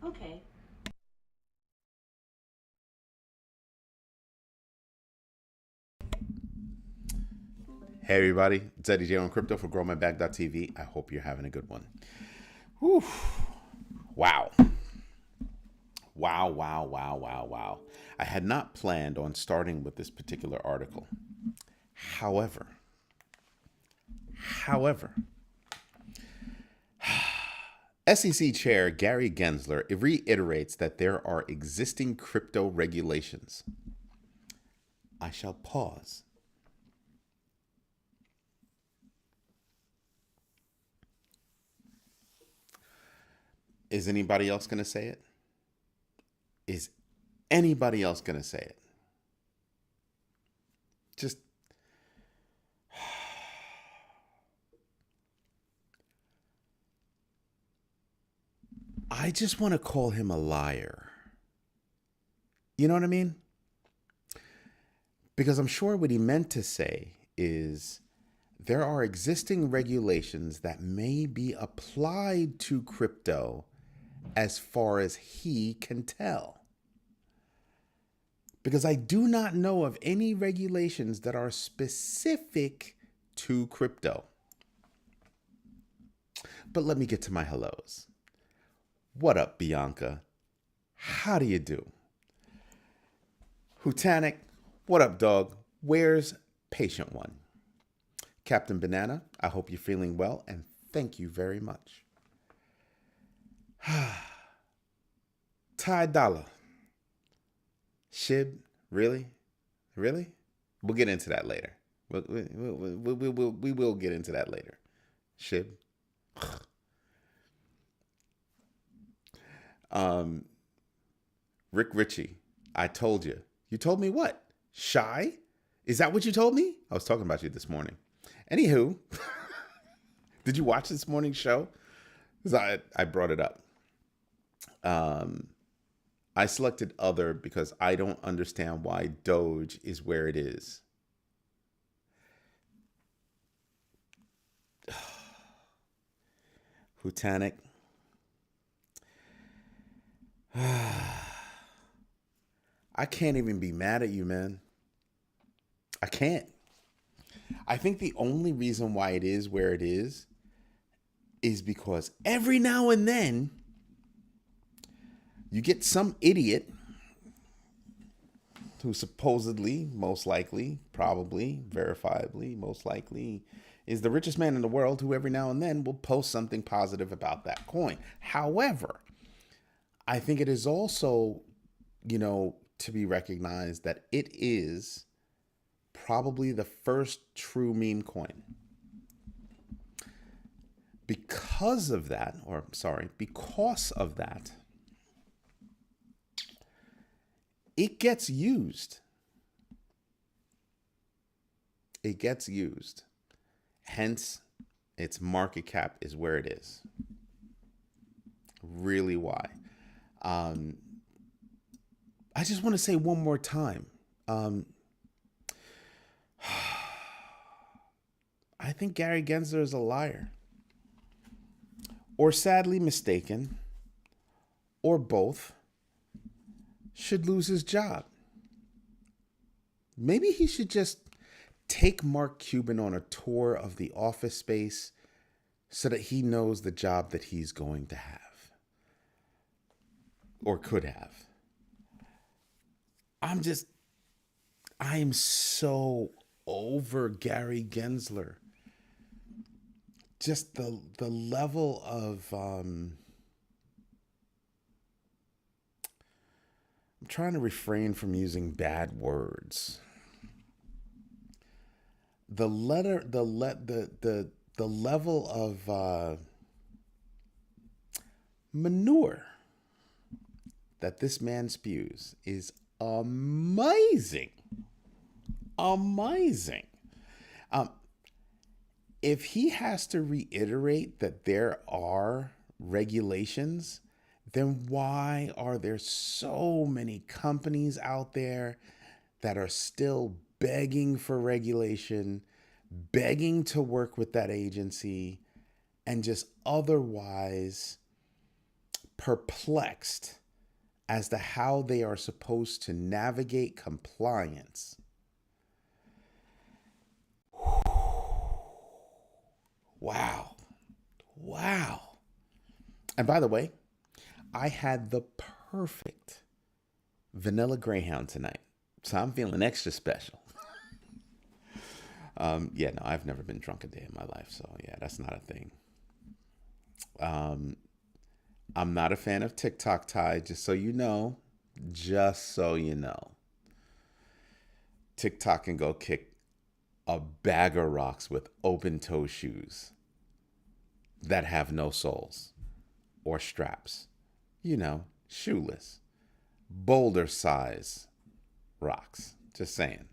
Okay. Hey everybody, it's Eddie J on Crypto for GrowMyBag.tv. I hope you're having a good one. Whew. Wow. Wow, wow, wow, wow, wow. I had not planned on starting with this particular article. However, however, SEC Chair Gary Gensler reiterates that there are existing crypto regulations. I shall pause. Is anybody else going to say it? Is anybody else going to say it? Just I just want to call him a liar. You know what I mean? Because I'm sure what he meant to say is there are existing regulations that may be applied to crypto as far as he can tell. Because I do not know of any regulations that are specific to crypto. But let me get to my hellos. What up, Bianca? How do you do? Hutanic, what up, dog? Where's Patient One? Captain Banana, I hope you're feeling well and thank you very much. Ty Dollar. Shib, really? Really? We'll get into that later. We will get into that later. Shib. Rick Ritchie, I told you. You told me what? Shy? Is that what you told me? I was talking about you this morning. Anywho, did you watch this morning's show? Because I brought it up. I selected other because I don't understand why Doge is where it is. Hutanic. I can't even be mad at you, man. I can't. I think the only reason why it is where it is because every now and then you get some idiot who supposedly, most likely, probably, verifiably, most likely is the richest man in the world who every now and then will post something positive about that coin. However, I think it is also, to be recognized that it is probably the first true meme coin. Because of that, it gets used. It gets used. Hence, its market cap is where it is. Really why. I just want to say one more time. I think Gary Gensler is a liar. Or sadly mistaken, or both, should lose his job. Maybe he should just take Mark Cuban on a tour of the office space so that he knows the job that he's going to have or could have. I am so over Gary Gensler. Just the level of I'm trying to refrain from using bad words. The level of manure that this man spews is amazing. Amazing. Um, if he has to reiterate that there are regulations, then why are there so many companies out there that are still begging for regulation, begging to work with that agency, and just otherwise perplexed as to how they are supposed to navigate compliance. Wow. Wow. And by the way, I had the perfect vanilla Greyhound tonight, so I'm feeling extra special. Yeah, no, I've never been drunk a day in my life, so yeah, that's not a thing. I'm not a fan of TikTok, Ty, just so you know. Just so you know. TikTok can go kick a bag of rocks with open toe shoes that have no soles or straps. You know, shoeless. Boulder size rocks. Just saying.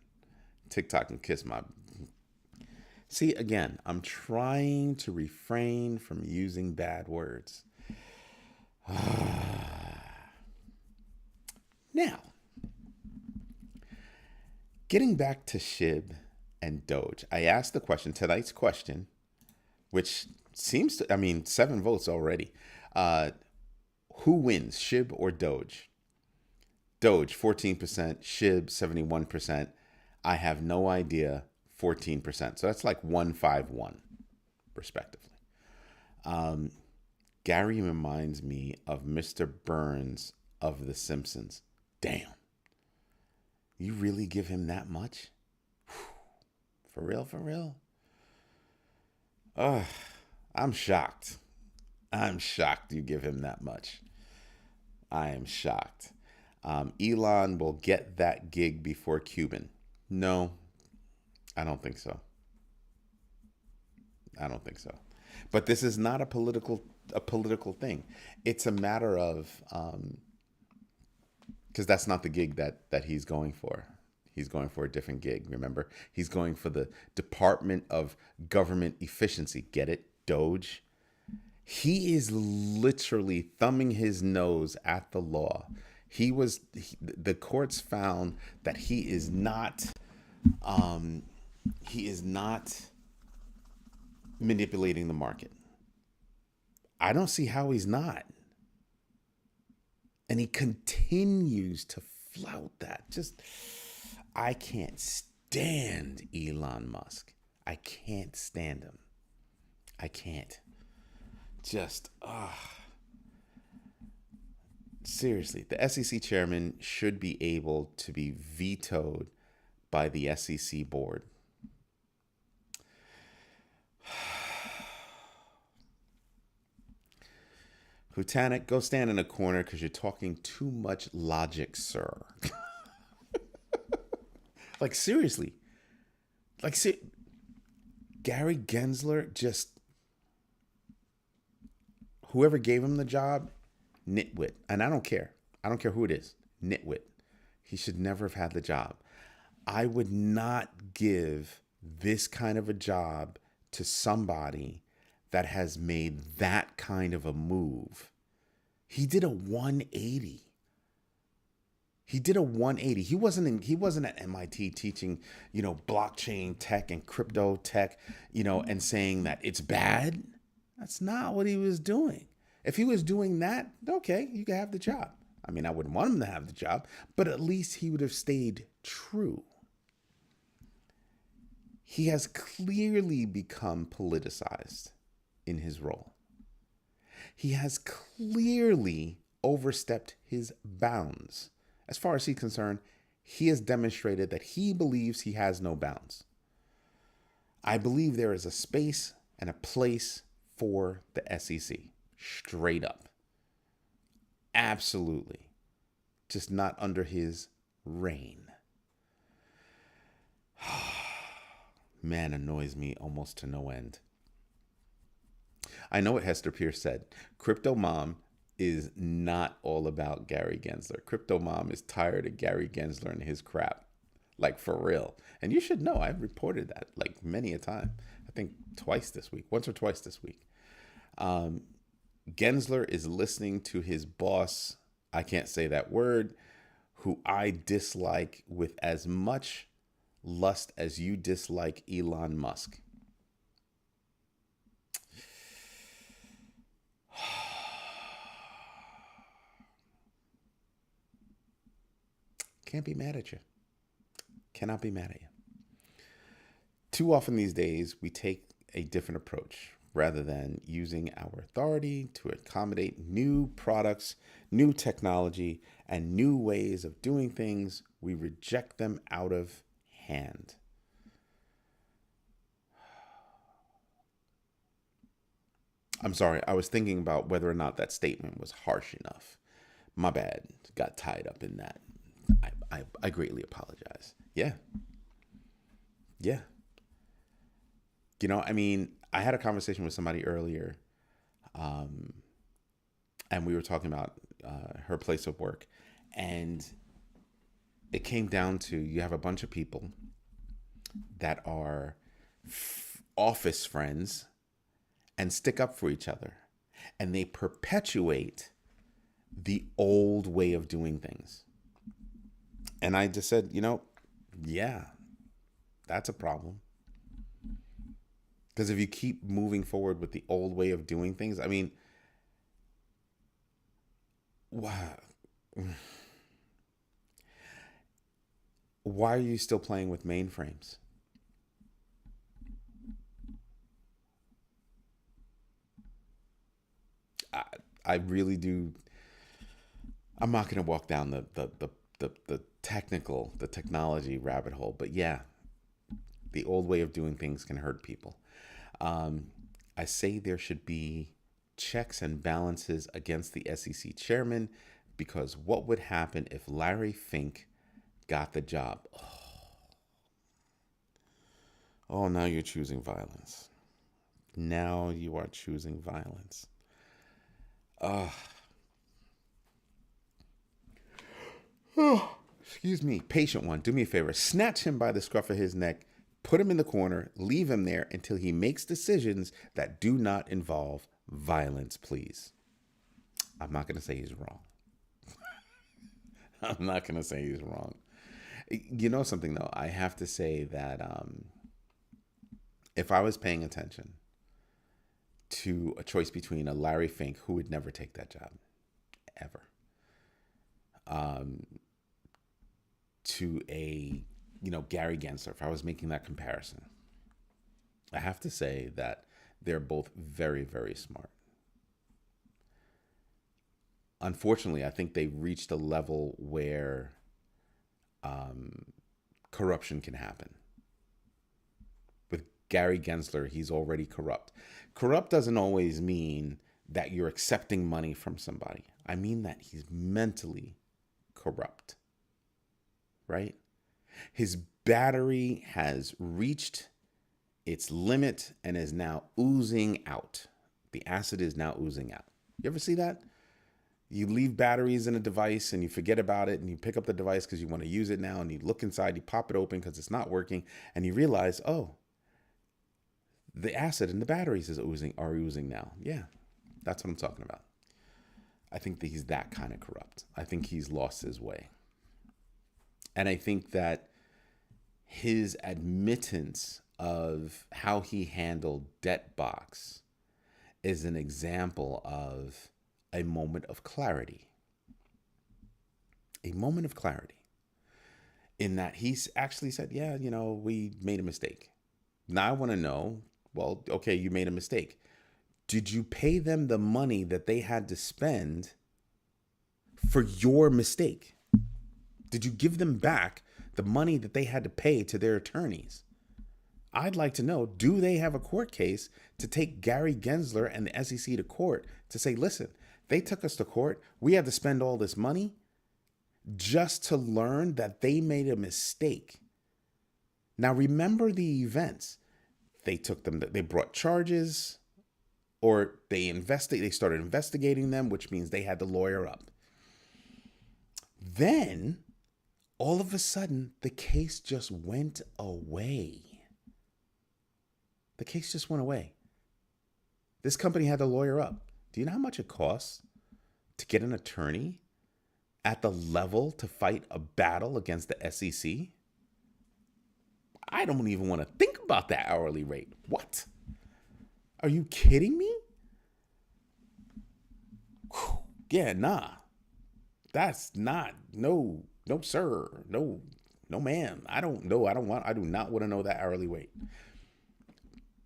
TikTok can kiss my... See, again, I'm trying to refrain from using bad words. Now, getting back to SHIB and Doge, I asked the question, tonight's question, which seems to, 7 votes already. Who wins, SHIB or Doge? Doge, 14%, SHIB, 71%. I have no idea, 14%. So that's like 151, respectively. Gary reminds me of Mr. Burns of The Simpsons. Damn. You really give him that much? For real, for real? I'm shocked. I'm shocked you give him that much. I am shocked. Elon will get that gig before Cuban. No, I don't think so. I don't think so. But this is not a political thing. It's a matter of because that's not the gig that he's going for. He's going for a different gig. Remember, he's going for the Department of Government Efficiency. Get it? Doge. He is literally thumbing his nose at the law. The courts found that he is not manipulating the market. I don't see how he's not. And he continues to flout that. I can't stand Elon Musk. I can't stand him. I can't. Seriously, the SEC chairman should be able to be vetoed by the SEC board. Hutanic, go stand in a corner because you're talking too much logic, sir. Like, seriously. Gary Gensler whoever gave him the job, nitwit. And I don't care. I don't care who it is. Nitwit. He should never have had the job. I would not give this kind of a job to somebody that has made that kind of a move. He did a 180. He wasn't at MIT teaching, blockchain tech and crypto tech, and saying that it's bad. That's not what he was doing. If he was doing that, okay, you can have the job. I wouldn't want him to have the job, but at least he would have stayed true. He has clearly become politicized in his role. He has clearly overstepped his bounds. As far as he's concerned, he has demonstrated that he believes he has no bounds. I believe there is a space and a place for the SEC. Straight up. Absolutely. Just not under his reign. Man, annoys me almost to no end. I know what Hester Pierce said. Crypto Mom is not all about Gary Gensler. Crypto Mom is tired of Gary Gensler and his crap. Like, for real. And you should know, I've reported that like many a time. I think once or twice this week. Gensler is listening to his boss, I can't say that word, who I dislike with as much lust as you dislike Elon Musk. Can't be mad at you. Cannot be mad at you. Too often these days, we take a different approach. Rather than using our authority to accommodate new products, new technology, and new ways of doing things, we reject them out of hand. I'm sorry, I was thinking about whether or not that statement was harsh enough. My bad. Got tied up in that. I greatly apologize. Yeah. Yeah. I mean, I had a conversation with somebody earlier, and we were talking about her place of work. And it came down to you have a bunch of people that are office friends and stick up for each other. And they perpetuate the old way of doing things. And I just said, yeah, that's a problem. Because if you keep moving forward with the old way of doing things, I mean, wow. Why are you still playing with mainframes? I really do. I'm not going to walk down the technology rabbit hole, but yeah, the old way of doing things can hurt people. I say there should be checks and balances against the SEC chairman, because what would happen if Larry Fink got the job? Oh, now you're choosing violence. Now you are choosing violence. Excuse me. Patient one, do me a favor. Snatch him by the scruff of his neck, put him in the corner, leave him there until he makes decisions that do not involve violence, please. I'm not going to say he's wrong. I'm not going to say he's wrong. You know something, though? I have to say that if I was paying attention to a choice between a Larry Fink, who would never take that job, ever, to a, Gary Gensler, if I was making that comparison, I have to say that they're both very, very smart. Unfortunately, I think they've reached a level where corruption can happen. With Gary Gensler, he's already corrupt. Corrupt doesn't always mean that you're accepting money from somebody. I mean that he's mentally corrupt, right? His battery has reached its limit and is now oozing out. The acid is now oozing out. You ever see that? You leave batteries in a device and you forget about it, and you pick up the device because you want to use it now, and you look inside, you pop it open because it's not working, and you realize, oh, the acid in the batteries are oozing now. Yeah, that's what I'm talking about. I think that he's that kind of corrupt. I think he's lost his way. And I think that his admittance of how he handled Debtbox is an example of a moment of clarity. A moment of clarity. In that he's actually said, yeah, we made a mistake. Now I want to know, well, okay, you made a mistake. Did you pay them the money that they had to spend for your mistake? Did you give them back the money that they had to pay to their attorneys? I'd like to know, do they have a court case to take Gary Gensler and the SEC to court to say, listen, they took us to court. We had to spend all this money just to learn that they made a mistake. Now, remember the events. They brought charges, or they started investigating them, which means they had to lawyer up. Then, all of a sudden, the case just went away. The case just went away. This company had to lawyer up. Do you know how much it costs to get an attorney at the level to fight a battle against the SEC? I don't even want to think about that hourly rate. What? Are you kidding me? Whew. Yeah, nah. That's not, no. No, sir. No, no, ma'am. I don't know. I do not want to know that hourly rate.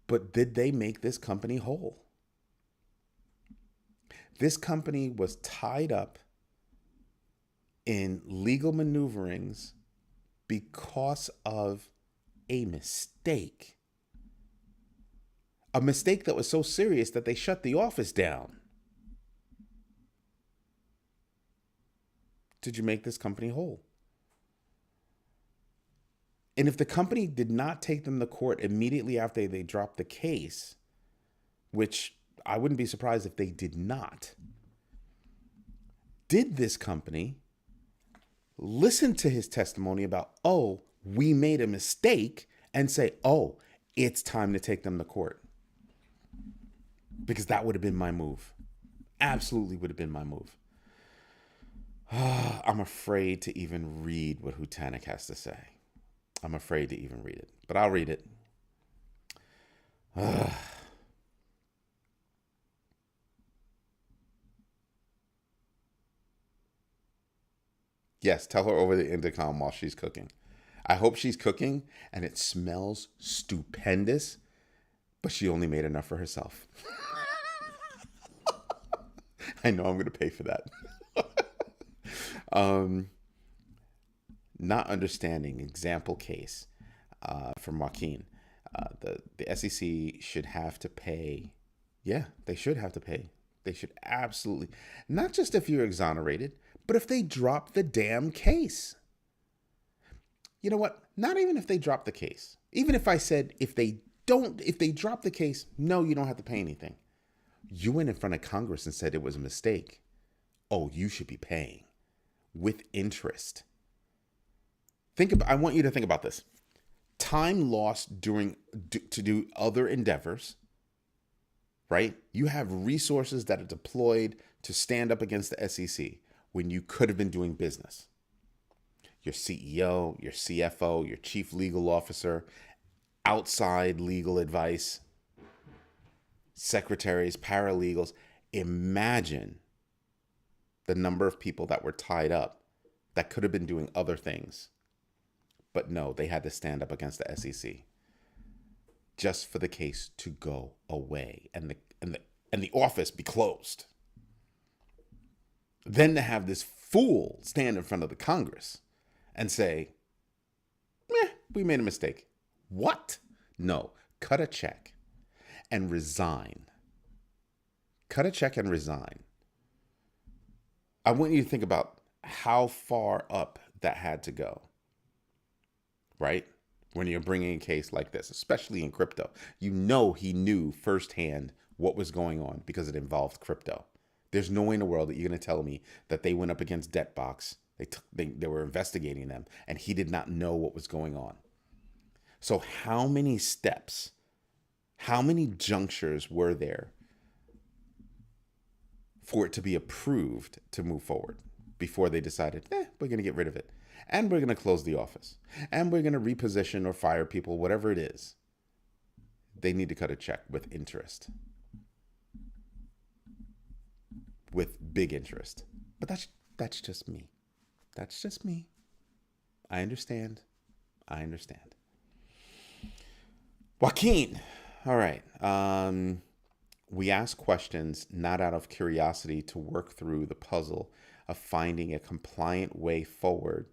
But did they make this company whole? This company was tied up in legal maneuverings because of a mistake. A mistake that was so serious that they shut the office down. Did you make this company whole? And if the company did not take them to court immediately after they dropped the case, which I wouldn't be surprised if they did not, did this company listen to his testimony about, oh, we made a mistake, and say, oh, it's time to take them to court? Because that would have been my move. Absolutely would have been my move. I'm afraid to even read what Hutanek has to say. I'm afraid to even read it, but I'll read it. Yes, tell her over the intercom while she's cooking. I hope she's cooking and it smells stupendous, but she only made enough for herself. I know I'm going to pay for that. Not understanding, example case from Joaquin. The SEC should have to pay. Yeah, they should have to pay. They should absolutely. Not just if you're exonerated, but if they drop the damn case. You know what? Not even if they drop the case. Even if I said if they drop the case, no, you don't have to pay anything. You went in front of Congress and said it was a mistake. Oh, you should be paying with interest. I want you to think about this. Time lost to do other endeavors, right? You have resources that are deployed to stand up against the SEC when you could have been doing business. Your CEO, your CFO, your chief legal officer, outside legal advice, secretaries, paralegals. Imagine the number of people that were tied up that could have been doing other things. But no, they had to stand up against the SEC just for the case to go away and the office be closed. Then to have this fool stand in front of the Congress and say, we made a mistake. What? No, cut a check and resign. Cut a check and resign. I want you to think about how far up that had to go. Right? When you're bringing a case like this, especially in crypto, you know he knew firsthand what was going on because it involved crypto. There's no way in the world that you're going to tell me that they went up against Debtbox. They were investigating them and he did not know what was going on. So how many steps, how many junctures were there for it to be approved to move forward before they decided, we're going to get rid of it? And we're going to close the office. And we're going to reposition or fire people, whatever it is. They need to cut a check with interest. With big interest. But that's just me. That's just me. I understand. Joaquin. All right. We ask questions not out of curiosity to work through the puzzle of finding a compliant way forward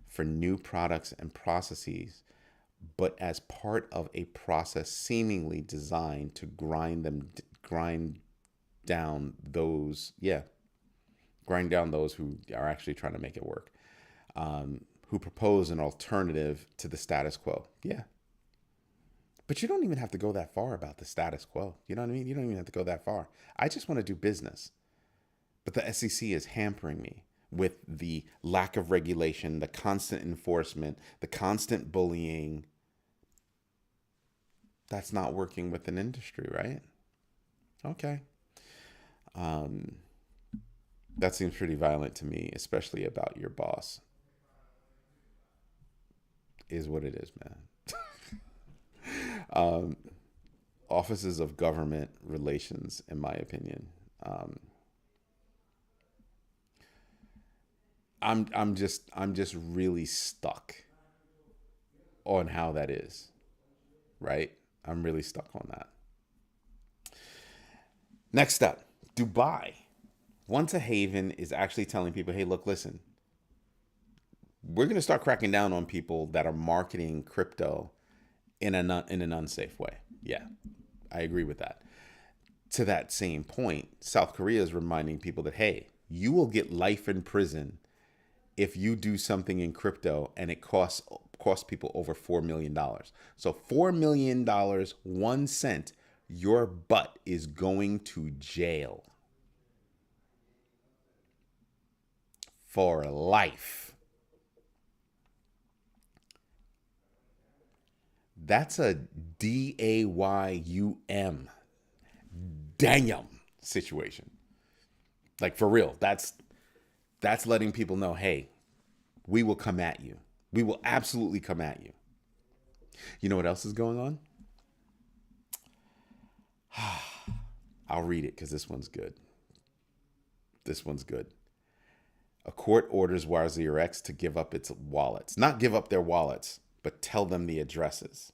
for new products and processes, but as part of a process seemingly designed to grind down those who are actually trying to make it work, who propose an alternative to the status quo. Yeah. But you don't even have to go that far about the status quo. You know what I mean? You don't even have to go that far. I just want to do business. But the SEC is hampering me with the lack of regulation, the constant enforcement, the constant bullying. That's not working with an industry, right? Okay. That seems pretty violent to me, especially about your boss. Is what it is, man. Offices of government relations, in my opinion. I'm just really stuck on how that is, right? I'm really stuck on that. Next up, Dubai. Once a haven is actually telling people, hey, look, listen, we're going to start cracking down on people that are marketing crypto in an unsafe way. Yeah, I agree with that. To that same point, South Korea is reminding people that, hey, you will get life in prison if you do something in crypto and it costs people over $4 million. So $4 million, 1 cent, your butt is going to jail for life. That's a DAYUM. Damn situation. Like for real. That's letting people know, hey, we will come at you. We will absolutely come at you. You know what else is going on? I'll read it because this one's good. This one's good. A court orders WazirX to give up its wallets. Not give up their wallets, but tell them the addresses.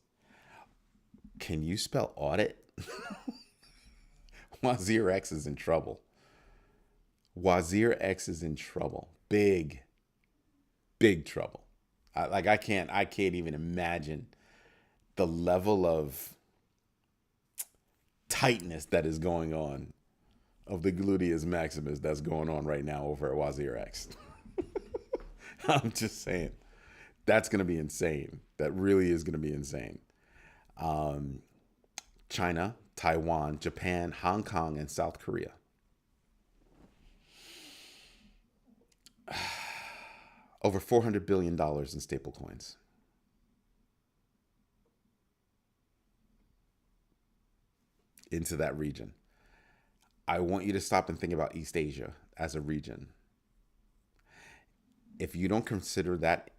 Can you spell audit? WazirX is in trouble. WazirX is in trouble. Big, big trouble. I can't even imagine the level of tightness that is going on, of the gluteus maximus that's going on right now over at WazirX. I'm just saying, that's going to be insane. That really is going to be insane. China, Taiwan, Japan, Hong Kong, and South Korea. Over $400 billion in stablecoins. Into that region. I want you to stop and think about East Asia as a region. If you don't consider that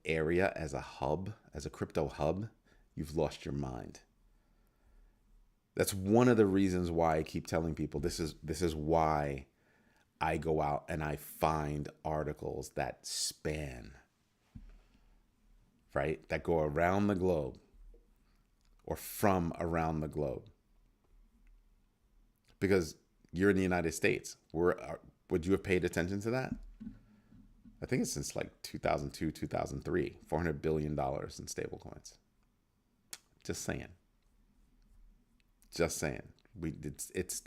area as a hub, as a crypto hub, you've lost your mind. That's one of the reasons why I keep telling people this is why I go out and I find articles that span, right? That go around the globe or from around the globe. Because you're in the United States. Would you have paid attention to that? I think it's since like 2002, 2003, $400 billion in stablecoins. Just saying. Just saying. It's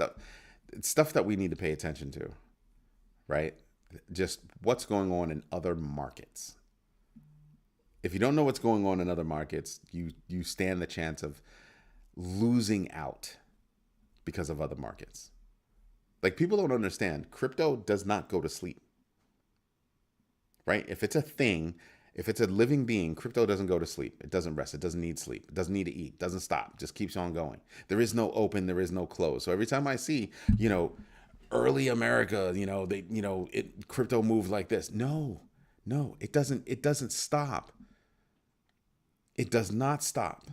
stuff that we need to pay attention to, right? Just what's going on in other markets. If you don't know what's going on in other markets, you stand the chance of losing out because of other markets. Like, people don't understand, crypto does not go to sleep, right? If it's a thing, if it's a living being, crypto doesn't go to sleep. It doesn't rest. It doesn't need sleep. It doesn't need to eat. It doesn't stop. It just keeps on going. There is no open. There is no close. So every time I see, early America, crypto moved like this. No, it doesn't. It doesn't stop. It does not stop.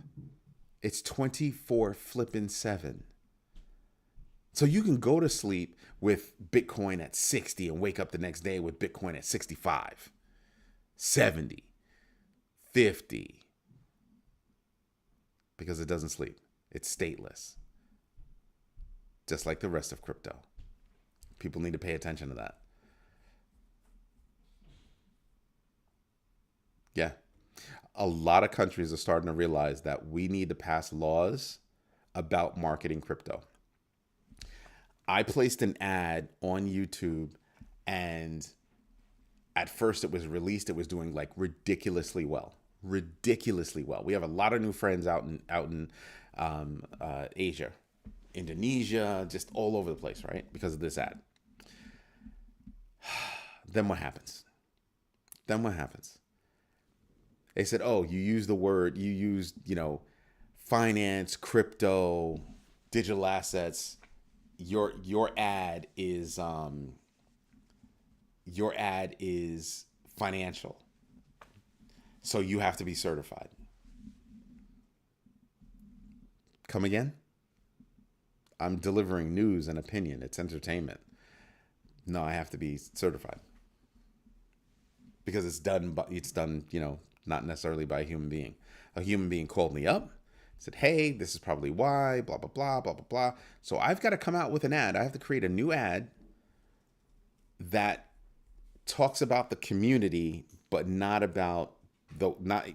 It's 24/7. So you can go to sleep with Bitcoin at 60 and wake up the next day with Bitcoin at 65, 70, 50. Because it doesn't sleep. It's stateless. Just like the rest of crypto. People need to pay attention to that. Yeah. A lot of countries are starting to realize that we need to pass laws about marketing crypto. I placed an ad on YouTube, and at first it was released. It was doing like ridiculously well. We have a lot of new friends out in Asia, Indonesia, just all over the place, right? Because of this ad. Then what happens? They said, oh, you used finance, crypto, digital assets. Your ad is financial. So you have to be certified. Come again? I'm delivering news and opinion. It's entertainment. No, I have to be certified. because it's done, not necessarily by a human being. A human being called me up, said, "Hey, this is probably why, blah blah blah blah blah blah." So I've got to come out with an ad. I have to create a new ad that talks about the community, but not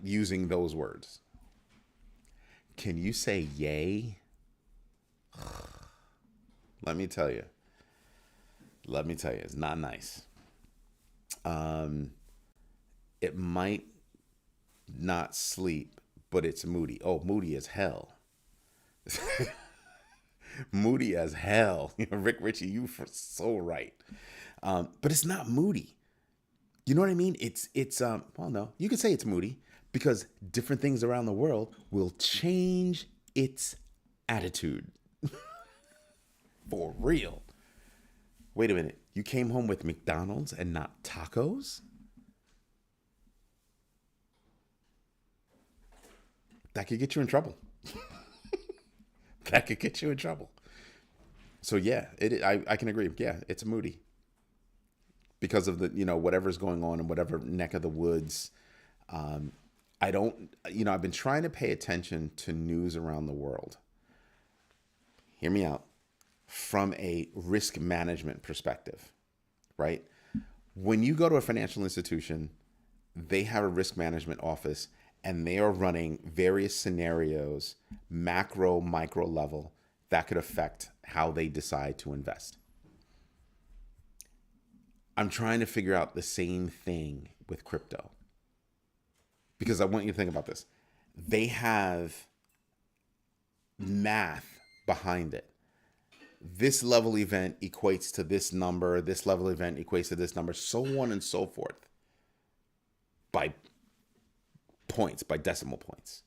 using those words. Can you say yay? Let me tell you. It's not nice. It might not sleep, but it's moody. Oh, moody as hell. Moody as hell. Rick Ritchie, you were so right. But it's not moody. You know what I mean? Well, no, you could say it's moody because different things around the world will change its attitude. For real. Wait a minute. You came home with McDonald's and not tacos? That could get you in trouble. That could get you in trouble. So yeah, I can agree. Yeah, it's moody. Because of the, whatever's going on in whatever neck of the woods. I don't, I've been trying to pay attention to news around the world. Hear me out. From a risk management perspective, right? When you go to a financial institution, they have a risk management office and they are running various scenarios, macro, micro level, that could affect how they decide to invest. I'm trying to figure out the same thing with crypto because I want you to think about this. They have math behind it. This level event equates to this number. This level event equates to this number, so on and so forth. By points, by decimal points.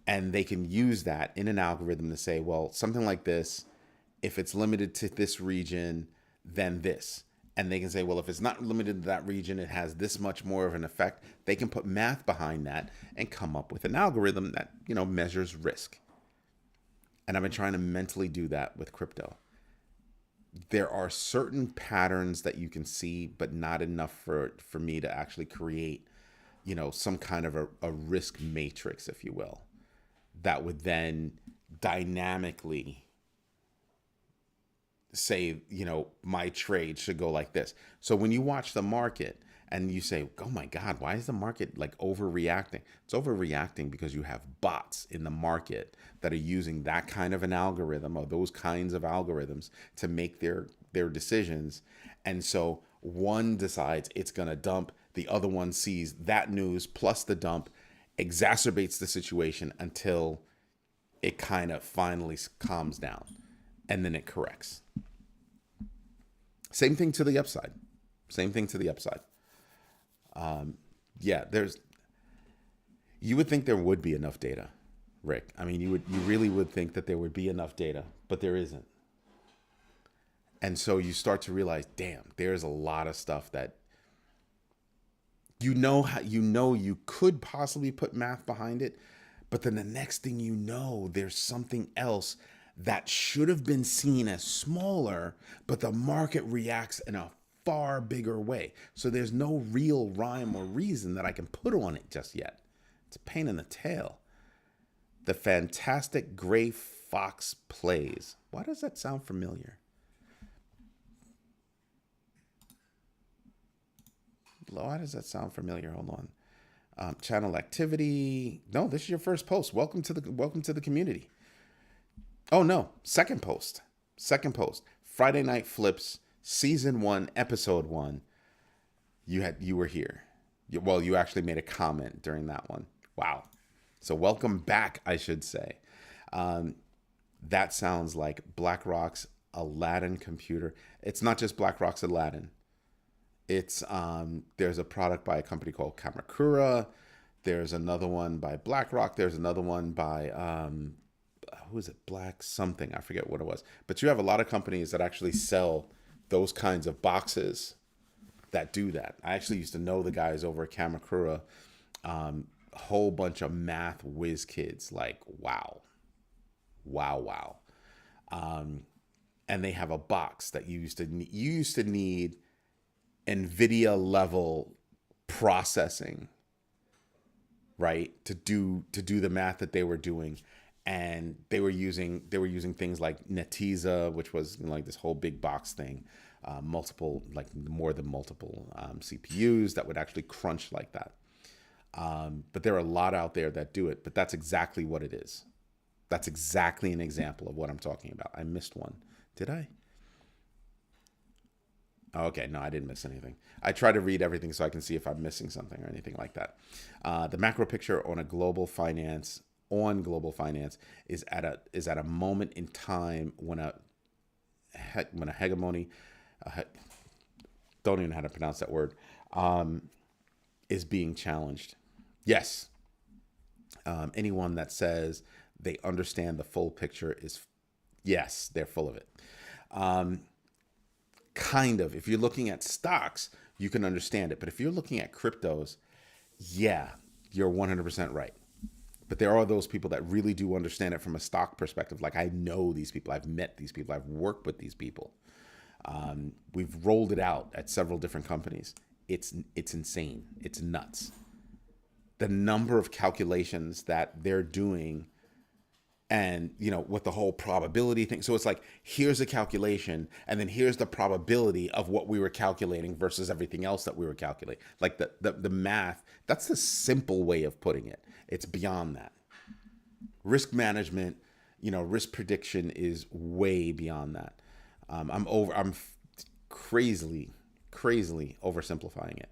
And they can use that in an algorithm to say, well, something like this, if it's limited to this region, then this. And they can say, well, if it's not limited to that region, it has this much more of an effect. They can put math behind that and come up with an algorithm that, measures risk. And I've been trying to mentally do that with crypto. There are certain patterns that you can see, but not enough for me to actually create, some kind of a risk matrix, if you will, that would then dynamically say, my trade should go like this. So when you watch the market and you say, oh my God, why is the market like overreacting? It's overreacting because you have bots in the market that are using that kind of an algorithm or those kinds of algorithms to make their decisions. And so one decides it's going to dump. The other one sees that news plus the dump, exacerbates the situation until it kind of finally calms down and then it corrects. Same thing to the upside. You would think there would be enough data, Rick. I mean, you really would think that there would be enough data, but there isn't. And so you start to realize, damn, there's a lot of stuff that you could possibly put math behind it, but then the next thing you know, there's something else that should have been seen as smaller, but the market reacts in a far bigger way. So there's no real rhyme or reason that I can put on it just yet. It's a pain in the tail. The Fantastic Gray Fox Plays. Why does that sound familiar? Why does that sound familiar? Hold on. Channel activity. No, this is your first post. Welcome to the community. Oh no, second post. Friday Night Flips, season 1, episode 1. You were here. You actually made a comment during that one. Wow. So welcome back, I should say. That sounds like BlackRock's Aladdin computer. It's not just BlackRock's Aladdin. It's there's a product by a company called Kamakura. There's another one by BlackRock. There's another one by who is it? Black something. I forget what it was. But you have a lot of companies that actually sell those kinds of boxes that do that. I actually used to know the guys over at Kamakura. A whole bunch of math whiz kids. Like wow. And they have a box that you used to need NVIDIA level processing, right, to do the math that they were doing. And they were using things like Netiza, which was, you know, like this whole big box thing, multiple, like more than multiple CPUs that would actually crunch like that. But there are a lot out there that do it. But that's exactly what it is. That's exactly an example of what I'm talking about. I missed one. Did I? Oh, okay, no, I didn't miss anything. I try to read everything so I can see if I'm missing something or anything like that. The macro picture on global finance is at a moment in time when a hegemony, don't even know how to pronounce that word, is being challenged. Yes, anyone that says they understand the full picture is, yes, they're full of it. Kind of. If you're looking at stocks, you can understand it. But if you're looking at cryptos, yeah, you're 100% right. But there are those people that really do understand it from a stock perspective. Like, I know these people. I've met these people. I've worked with these people. We've rolled it out at several different companies. It's insane. It's nuts. The number of calculations that they're doing, and, you know, with the whole probability thing. So it's like, here's a calculation, and then here's the probability of what we were calculating versus everything else that we were calculating. Like the math, that's the simple way of putting it. It's beyond that. Risk management, you know, risk prediction is way beyond that. I'm crazily oversimplifying it.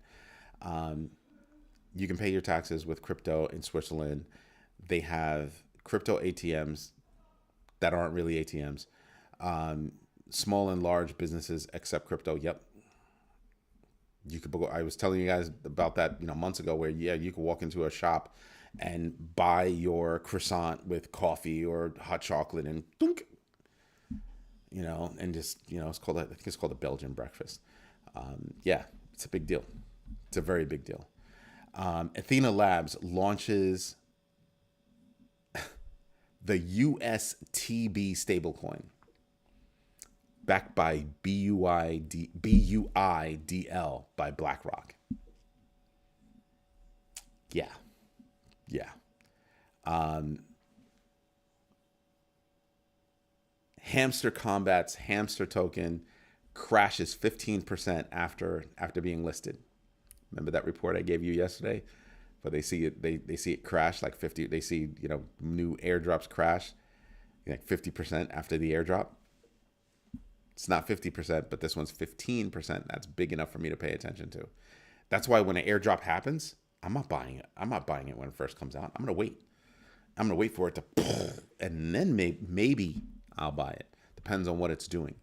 You can pay your taxes with crypto in Switzerland. They have crypto ATMs that aren't really ATMs. Small and large businesses accept crypto. Yep. You could. I was telling you guys about that, you know, months ago, where, yeah, you could walk into a shop and buy your croissant with coffee or hot chocolate and dunk, you know, and just, you know, I think it's called a Belgian breakfast. Yeah, it's a big deal. It's a very big deal. Athena Labs launches the USTB stablecoin, backed by BUIDL by BlackRock. Yeah. Hamster Combat's hamster token crashes 15% after being listed. Remember that report I gave you yesterday? But they see it crash like 50. They see, you know, new airdrops crash like 50% after the airdrop. It's not 50%, but this one's 15%. That's big enough for me to pay attention to. That's why when an airdrop happens, I'm not buying it. I'm not buying it when it first comes out. I'm gonna wait. I'm gonna wait for it to, and then maybe I'll buy it. Depends on what it's doing.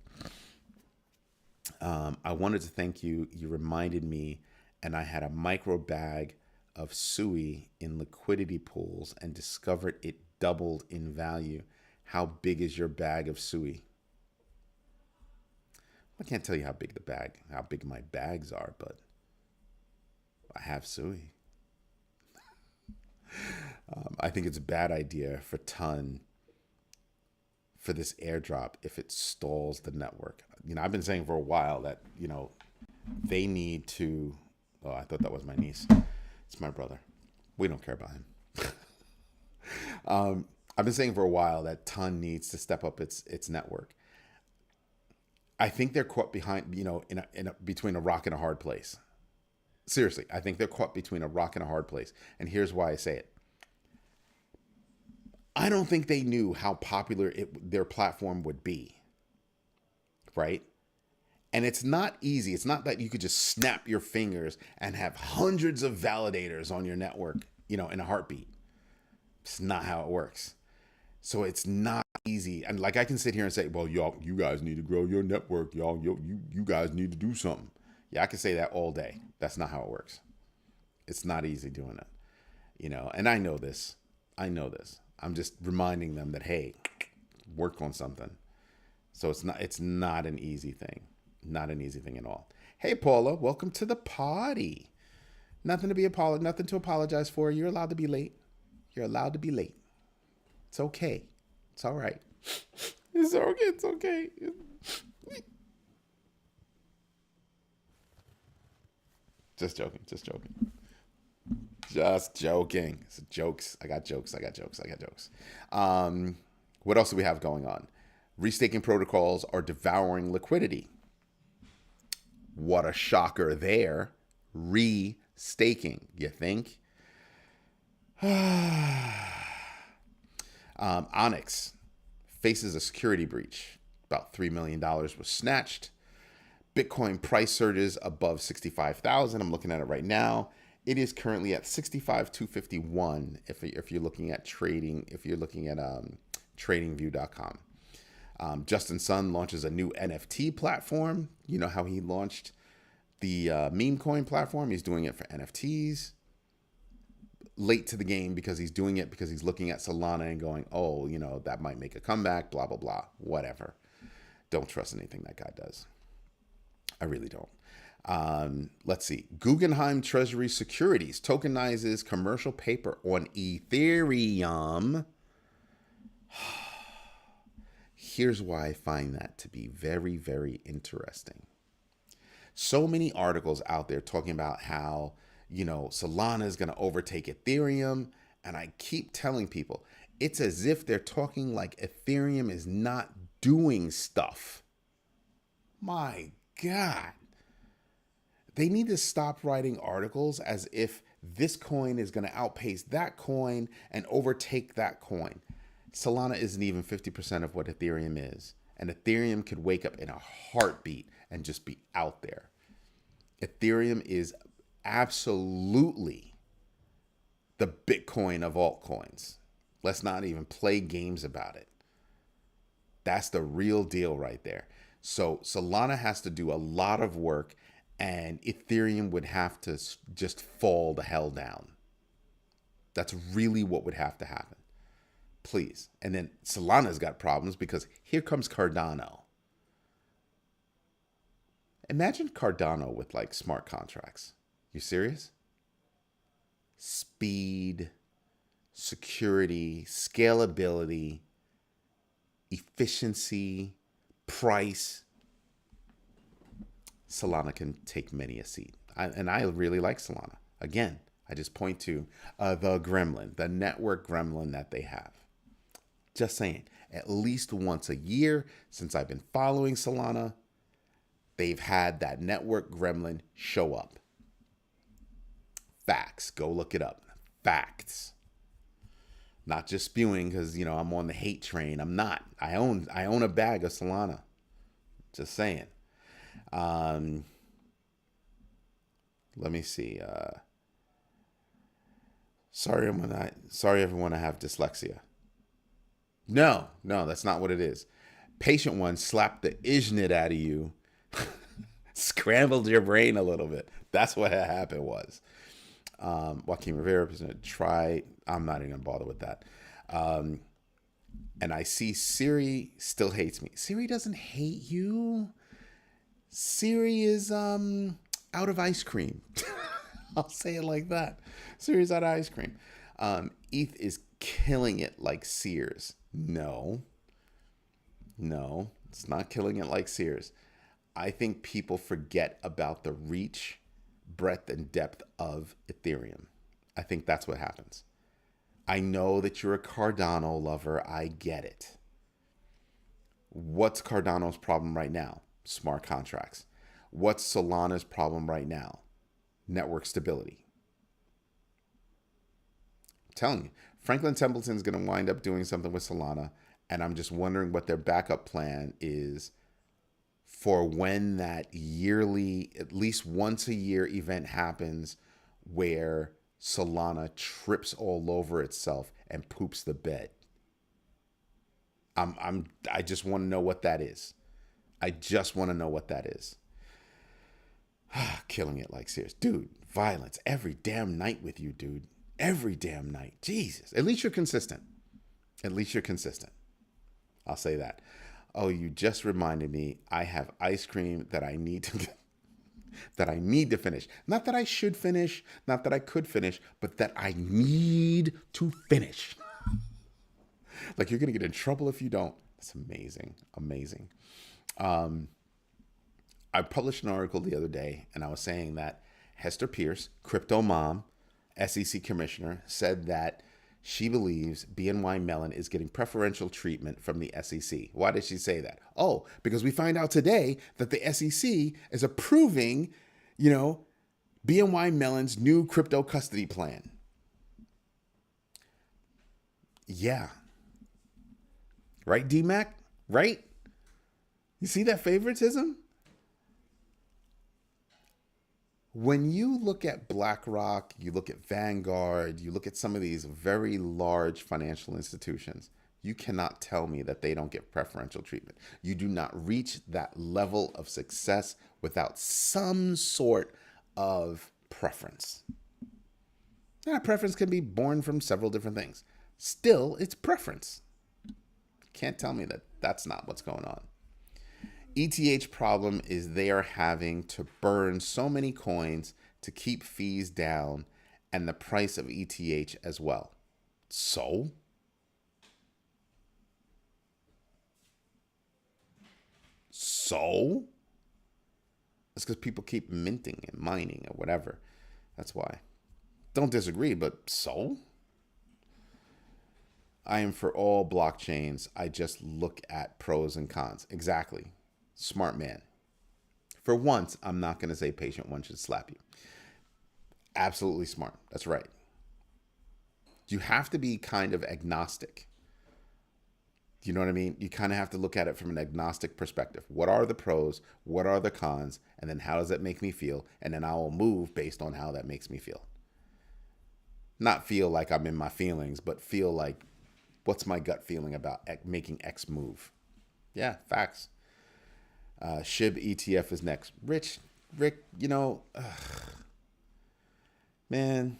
I wanted to thank you. You reminded me, and I had a micro bag of Sui in liquidity pools and discovered it doubled in value. How big is your bag of Sui? I can't tell you how big my bags are, but I have Sui. I think it's a bad idea for Ton for this airdrop if it stalls the network. You know, I've been saying for a while that, you know, they need to. Oh, I thought that was my niece. It's my brother. We don't care about him. I've been saying for a while that Ton needs to step up its network. I think they're caught behind, you know, between a rock and a hard place. Seriously, I think they're caught between a rock and a hard place. And here's why I say it. I don't think they knew how popular their platform would be, right? And it's not easy. It's not that you could just snap your fingers and have hundreds of validators on your network, you know, in a heartbeat. It's not how it works. So it's not easy. And like, I can sit here and say, well, y'all, you guys need to grow your network. Y'all, you guys need to do something. Yeah, I can say that all day. That's not how it works. It's not easy doing it, you know, and I know this. I'm just reminding them that, hey, work on something. So it's not an easy thing. Not an easy thing at all. Hey, Paula, welcome to the party. Nothing to apologize for. You're allowed to be late. You're allowed to be late. It's okay. It's all right. It's okay. It's okay. Just joking. Just joking. Just joking. It's jokes. I got jokes. I got jokes. I got jokes. What else do we have going on? Restaking protocols are devouring liquidity. What a shocker there. Restaking, you think? Onyx faces a security breach. About $3 million was snatched. Bitcoin price surges above 65,000. I'm looking at it right now. It is currently at 65,251 if you're looking at trading, if you're looking at tradingview.com. Justin Sun launches a new NFT platform. You know how he launched the meme coin platform? He's doing it for NFTs. Late to the game because he's doing it because he's looking at Solana and going, oh, you know, that might make a comeback, blah, blah, blah, whatever. Don't trust anything that guy does. I really don't. Let's see. Guggenheim Treasury Securities tokenizes commercial paper on Ethereum. Here's why I find that to be very, very interesting. So many articles out there talking about how, you know, Solana is going to overtake Ethereum. And I keep telling people, it's as if they're talking like Ethereum is not doing stuff. My God. They need to stop writing articles as if this coin is going to outpace that coin and overtake that coin. Solana isn't even 50% of what Ethereum is. And Ethereum could wake up in a heartbeat and just be out there. Ethereum is absolutely the Bitcoin of altcoins. Let's not even play games about it. That's the real deal right there. So Solana has to do a lot of work and Ethereum would have to just fall the hell down. That's really what would have to happen. Please. And then Solana's got problems because here comes Cardano. Imagine Cardano with like smart contracts. You serious? Speed, security, scalability, efficiency, price. Solana can take many a seat. And I really like Solana. Again, I just point to the gremlin, the network gremlin that they have. Just saying, at least once a year since I've been following Solana, they've had that network gremlin show up. Facts. Go look it up. Facts. Not just spewing because, you know, I'm on the hate train. I'm not. I own a bag of Solana. Just saying. Let me see. Sorry everyone, I have dyslexia. No, that's not what it is. Patient one slapped the ishnit out of you, scrambled your brain a little bit. That's what happened was. Joaquin Rivera is going to try. I'm not even going to bother with that. And I see Siri still hates me. Siri doesn't hate you. Siri is out of ice cream. I'll say it like that. Siri's out of ice cream. ETH is killing it like Sears. No, it's not killing it like Sears. I think people forget about the reach, breadth, and depth of Ethereum. I think that's what happens. I know that you're a Cardano lover. I get it. What's Cardano's problem right now? Smart contracts. What's Solana's problem right now? Network stability. I'm telling you, Franklin Templeton's going to wind up doing something with Solana, and I'm just wondering what their backup plan is for when that yearly, at least once a year event happens where Solana trips all over itself and poops the bed. I just want to know what that is. I just want to know what that is. Killing it like Sears. Dude, violence every damn night with you, dude. Every damn night. Jesus. At least you're consistent. I'll say that. Oh, you just reminded me I have ice cream that I need to finish. Not that I should finish, not that I could finish, but that I need to finish. Like you're going to get in trouble if you don't. That's amazing. I published an article the other day and I was saying that Hester Pierce, crypto mom, SEC commissioner, said that she believes BNY Mellon is getting preferential treatment from the SEC. Why did she say that? Oh, because we find out today that the SEC is approving, BNY Mellon's new crypto custody plan. Yeah. Right, DMAC? Right? You see that favoritism? When you look at BlackRock, you look at Vanguard, you look at some of these very large financial institutions, you cannot tell me that they don't get preferential treatment. You do not reach that level of success without some sort of preference. That preference can be born from several different things. Still, it's preference. Can't tell me that that's not what's going on. ETH problem is they are having to burn so many coins to keep fees down and the price of ETH as well. So? It's because people keep minting and mining or whatever. That's why. Don't disagree, but so? I am for all blockchains. I just look at pros and cons. Exactly. Smart man. For once, I'm not going to say patient one should slap you. Absolutely smart. That's right. You have to be kind of agnostic. You know what I mean? You kind of have to look at it from an agnostic perspective. What are the pros? What are the cons? And then how does that make me feel? And then I will move based on how that makes me feel. Not feel like I'm in my feelings, but feel like, what's my gut feeling about making X move? Yeah, facts. SHIB ETF is next. Rick, man,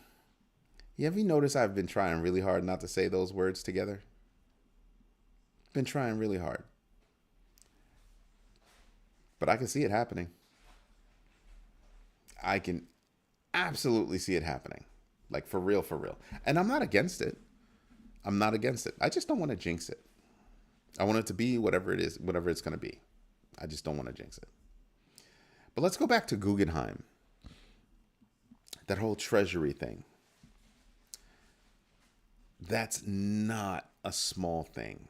have you noticed I've been trying really hard not to say those words together? Been trying really hard. But I can see it happening. I can absolutely see it happening. Like for real, for real. And I'm not against it. I just don't want to jinx it. I want it to be whatever it is, whatever it's going to be. I just don't want to jinx it. But let's go back to Guggenheim. That whole treasury thing. That's not a small thing.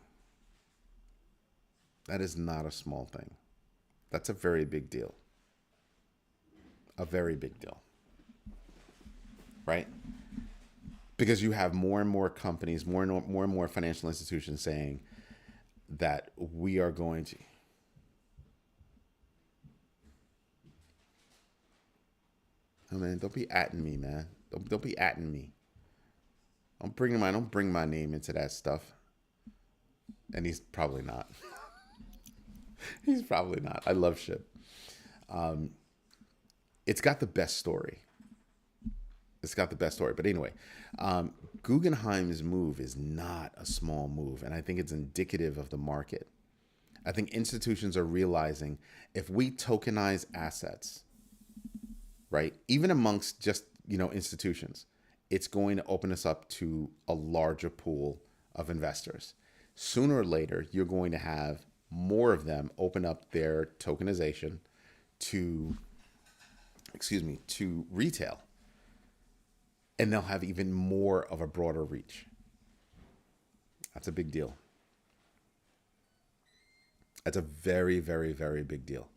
That is not a small thing. That's a very big deal. A very big deal. Right? Because you have more and more companies, more and more financial institutions saying that we are going to. Oh man, don't be atting me, man. Don't be atting me. Don't bring my name into that stuff. And he's probably not. He's probably not. I love shit. It's got the best story. But anyway, Guggenheim's move is not a small move. And I think it's indicative of the market. I think institutions are realizing if we tokenize assets, right, even amongst just, institutions, it's going to open us up to a larger pool of investors. Sooner or later, you're going to have more of them open up their tokenization to retail. And they'll have even more of a broader reach. That's a big deal. That's a very, very, very big deal.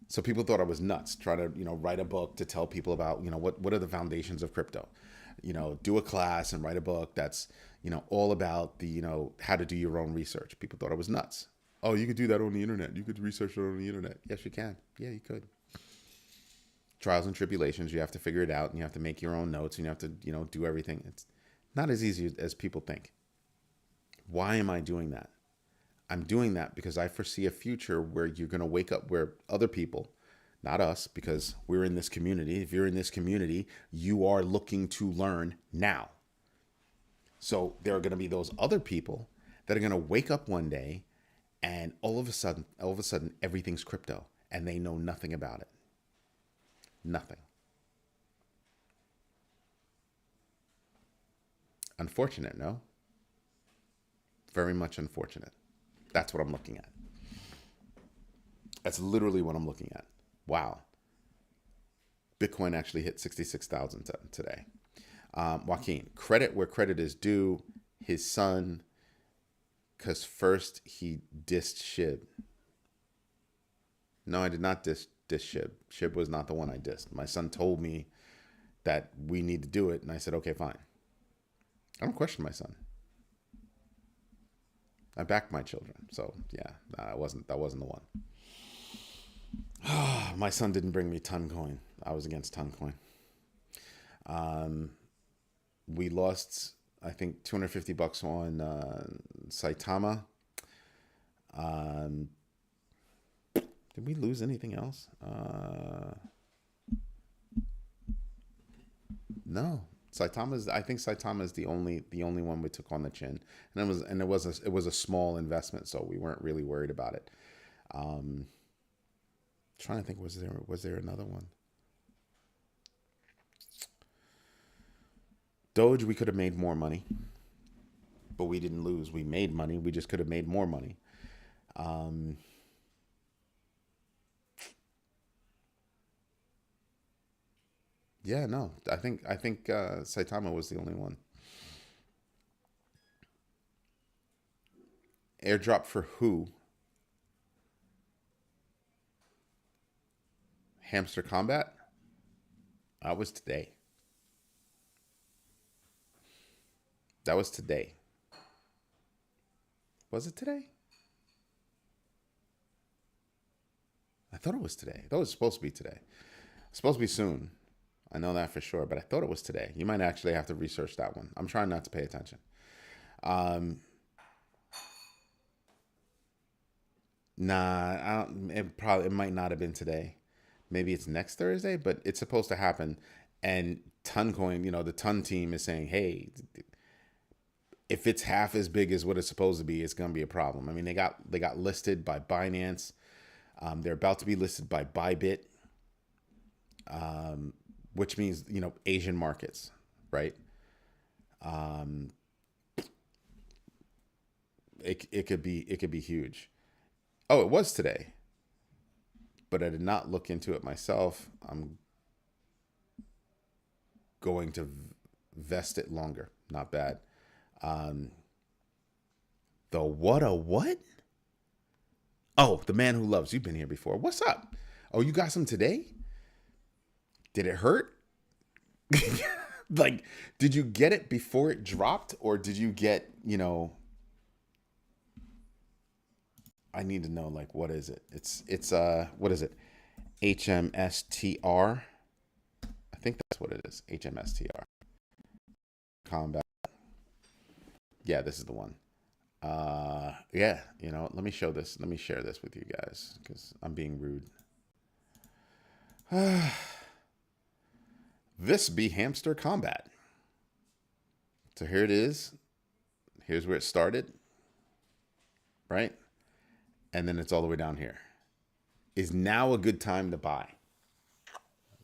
So people thought I was nuts, trying to, write a book to tell people about, what are the foundations of crypto? Do a class and write a book that's, all about the, how to do your own research. People thought I was nuts. Oh, you could do that on the internet. You could research it on the internet. Yes, you can. Yeah, you could. Trials and tribulations. You have to figure it out and you have to make your own notes and you have to, do everything. It's not as easy as people think. Why am I doing that? I'm doing that because I foresee a future where you're going to wake up where other people, not us, because we're in this community. If you're in this community, you are looking to learn now. So there are going to be those other people that are going to wake up one day and all of a sudden, everything's crypto and they know nothing about it. Nothing. Unfortunate, no? Very much unfortunate. That's what I'm looking at. That's literally what I'm looking at. Wow. Bitcoin actually hit 66,000 today. Joaquin, credit where credit is due. His son, because first he dissed Shib. No, I did not diss Shib. Shib was not the one I dissed. My son told me that we need to do it, and I said, okay, fine. I don't question my son. I back my children. So yeah, that wasn't the one. My son didn't bring me Toncoin. I was against Toncoin. We lost, I think, $250 on Saitama. Did we lose anything else? No. I think Saitama is the only one we took on the chin, and it was a small investment, so we weren't really worried about it. Trying to think, was there another one? Doge, we could have made more money, but we didn't lose. We made money. We just could have made more money. Yeah, no, I think Saitama was the only one. Airdrop for who? Hamster Combat? That was today. That was today. Was it today? I thought it was today. I thought it was supposed to be today. It's supposed to be soon. I know that for sure, but I thought it was today. You might actually have to research that one. I'm trying not to pay attention. Nah, it might not have been today. Maybe it's next Thursday, but it's supposed to happen. And Toncoin, the Ton team is saying, hey, if it's half as big as what it's supposed to be, it's going to be a problem. I mean, they got listed by Binance. They're about to be listed by Bybit, which means, Asian markets, right? It could be huge. Oh, it was today, but I did not look into it myself. I'm going to vest it longer. Not bad. The what? Oh, the man who loves. You've been here before. What's up? Oh, you got some today? Did it hurt? Like, did you get it before it dropped, or did you get, I need to know, like, what is it? It's what is it? HMSTR. I think that's what it is. HMSTR. Combat. Yeah, this is the one. Yeah, let me show this. Let me share this with you guys because I'm being rude. This be Hamster Combat. So here it is. Here's where it started. Right? And then it's all the way down here. Is now a good time to buy?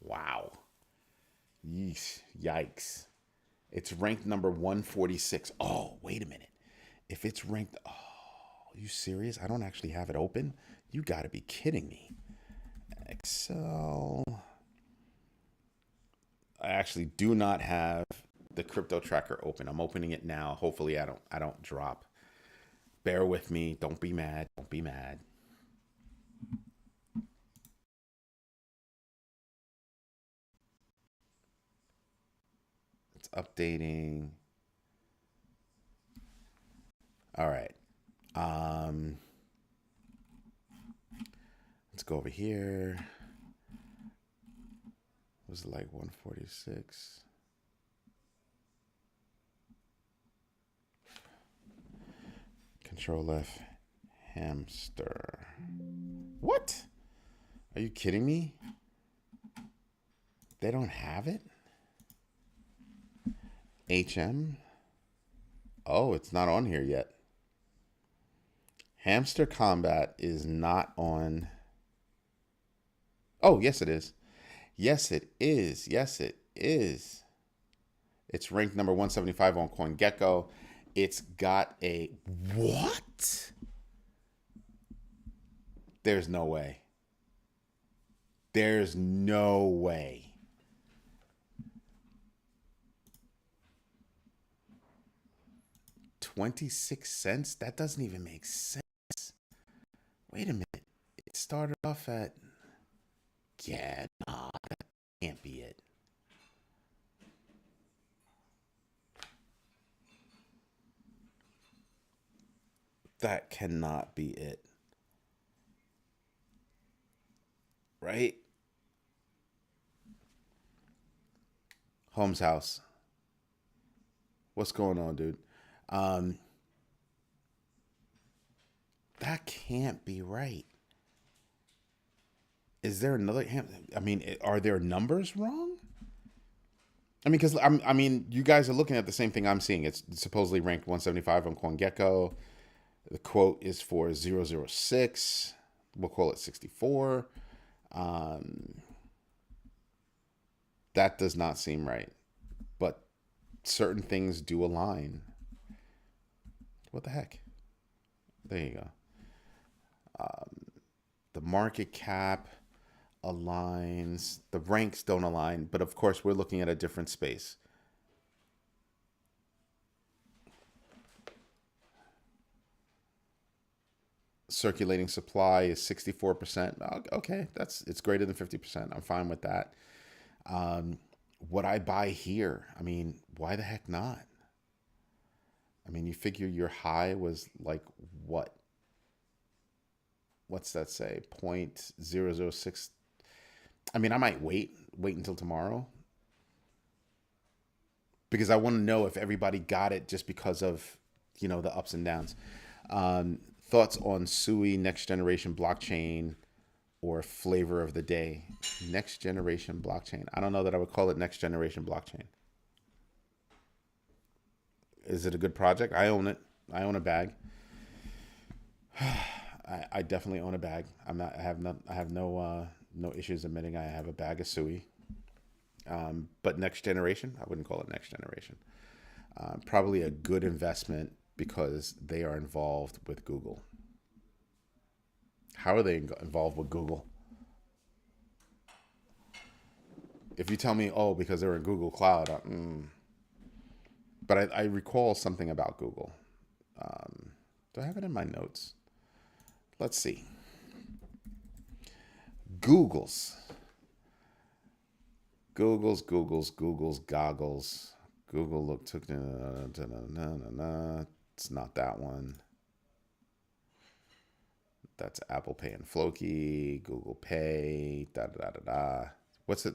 Wow. Yeesh. Yikes. It's ranked number 146. Oh, wait a minute. If it's ranked, are you serious? I don't actually have it open. You got to be kidding me. Excel. I actually do not have the crypto tracker open. I'm opening it now. Hopefully I don't drop. Bear with me. Don't be mad. Don't be mad. It's updating. All right. Let's go over here. Was it like 146? Control F. Hamster. What? Are you kidding me? They don't have it? HM? Oh, it's not on here yet. Hamster Combat is not on. Oh, yes, it is. Yes, it is. Yes, it is. It's ranked number 175 on CoinGecko. It's got a what? There's no way. There's no way. 26 cents? That doesn't even make sense. Wait a minute. It started off at. Yeah, nah, that can't be it. That cannot be it. Right? Holmes House. What's going on, dude? Um, that can't be right. Is there another? I mean, are there numbers wrong? I mean, because I mean, you guys are looking at the same thing I'm seeing. It's supposedly ranked 175 on CoinGecko. The quote is for 006. We'll call it 64. Um, that does not seem right. But certain things do align. What the heck? There you go. The market cap aligns. The ranks don't align. But of course, we're looking at a different space. Circulating supply is 64%. Okay, it's greater than 50%. I'm fine with that. What I buy here, I mean, why the heck not? I mean, you figure your high was like what? What's that say? 0.006. I mean, I might wait until tomorrow because I want to know if everybody got it just because of, the ups and downs. Thoughts on SUI next generation blockchain or flavor of the day? Next generation blockchain. I don't know that I would call it next generation blockchain. Is it a good project? I own it. I own a bag. I definitely own a bag. I have no issues admitting I have a bag of SUI. But next generation, I wouldn't call it next generation. Probably a good investment because they are involved with Google. How are they involved with Google? If you tell me, oh, because they're in Google Cloud, but I recall something about Google. Do I have it in my notes? Let's see. Google's goggles. Google took. It's not that one. That's Apple Pay and Floki, Google Pay, da da da da. What's it?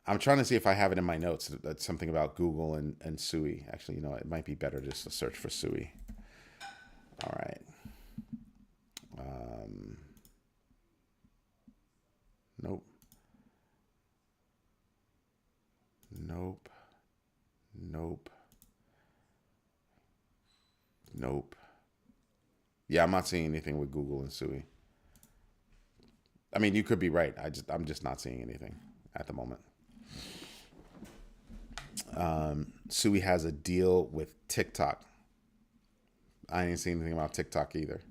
I'm trying to see if I have it in my notes. That's something about Google and SUI. Actually, it might be better just to search for SUI. All right. Nope. Nope. Nope. Nope. Yeah, I'm not seeing anything with Google and SUI. I mean, you could be right. I'm just not seeing anything at the moment. SUI has a deal with TikTok. I ain't seen anything about TikTok either.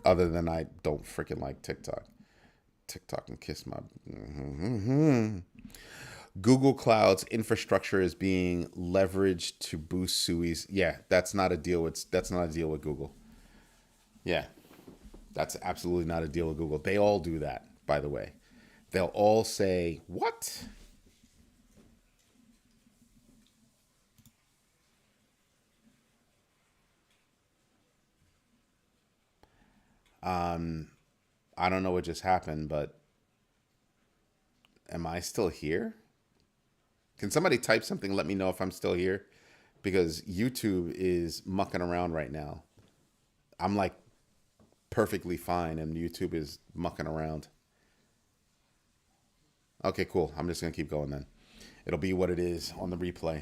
Other than I don't freaking like TikTok. TikTok and kiss my. Google Cloud's infrastructure is being leveraged to boost SUI's. Yeah, that's not a deal with Google. Yeah, that's absolutely not a deal with Google. They all do that, by the way. They'll all say, what? I don't know what just happened, but am I still here? Can somebody type something? Let me know if I'm still here, because YouTube is mucking around right now. I'm like perfectly fine, and YouTube is mucking around. Okay, cool. I'm just gonna keep going then. It'll be what it is on the replay.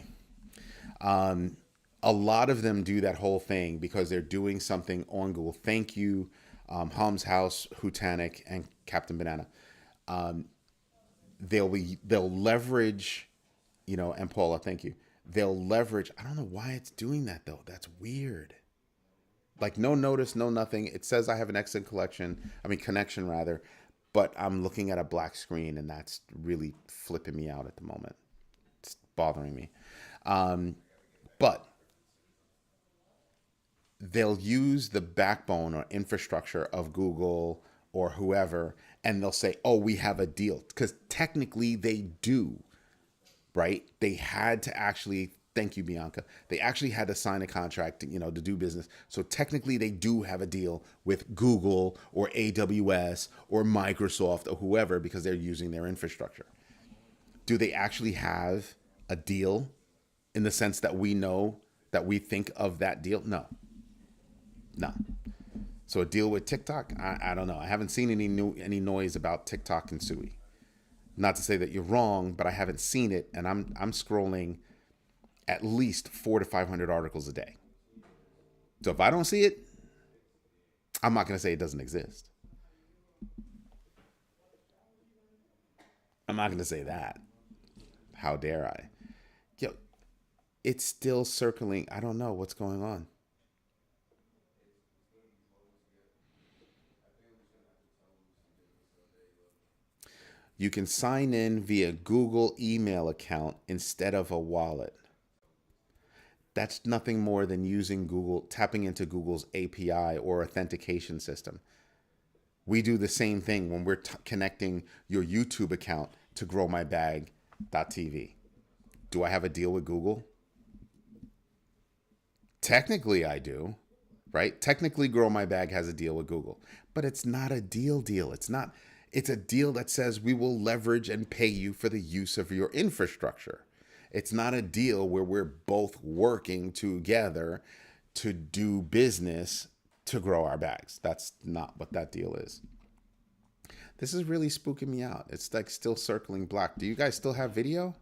A lot of them do that whole thing because they're doing something on Google. Thank you, Hum's House, Hutanic, and Captain Banana. They'll leverage, and Paula, thank you. They'll leverage. I don't know why it's doing that though. That's weird. Like no notice, no nothing. It says I have an excellent connection rather, but I'm looking at a black screen and that's really flipping me out at the moment. It's bothering me. Um, but they'll use the backbone or infrastructure of Google or whoever, and they'll say, "Oh, we have a deal," because technically they do, right? They had to actually. Thank you, Bianca. They actually had to sign a contract, to do business. So technically, they do have a deal with Google or AWS or Microsoft or whoever because they're using their infrastructure. Do they actually have a deal in the sense that we know that we think of that deal? No, no. So a deal with TikTok? I don't know. I haven't seen any noise about TikTok and Sui. Not to say that you're wrong, but I haven't seen it, and I'm scrolling at least 400 to 500 articles a day. So if I don't see it, I'm not going to say it doesn't exist. I'm not going to say that. How dare I? Yo, it's still circling. I don't know what's going on. You can sign in via Google email account instead of a wallet. That's nothing more than using Google, tapping into Google's API or authentication system. We do the same thing when we're connecting your YouTube account to growmybag.tv. Do I have a deal with Google? Technically, I do, right? Technically, Grow My Bag has a deal with Google, but it's not a deal. It's not. It's a deal that says we will leverage and pay you for the use of your infrastructure. It's not a deal where we're both working together to do business to grow our bags. That's not what that deal is. This is really spooking me out. It's like still circling black. Do you guys still have video?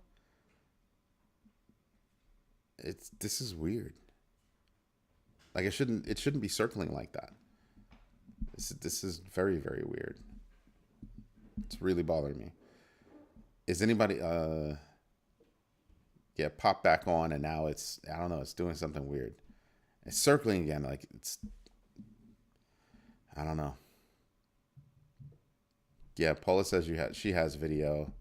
This is weird. Like it shouldn't be circling like that. This is very, very weird. It's really bothering me. Is anybody yeah, pop back on and now I don't know, it's doing something weird. It's circling again, like I don't know. Yeah, Paula says she has video.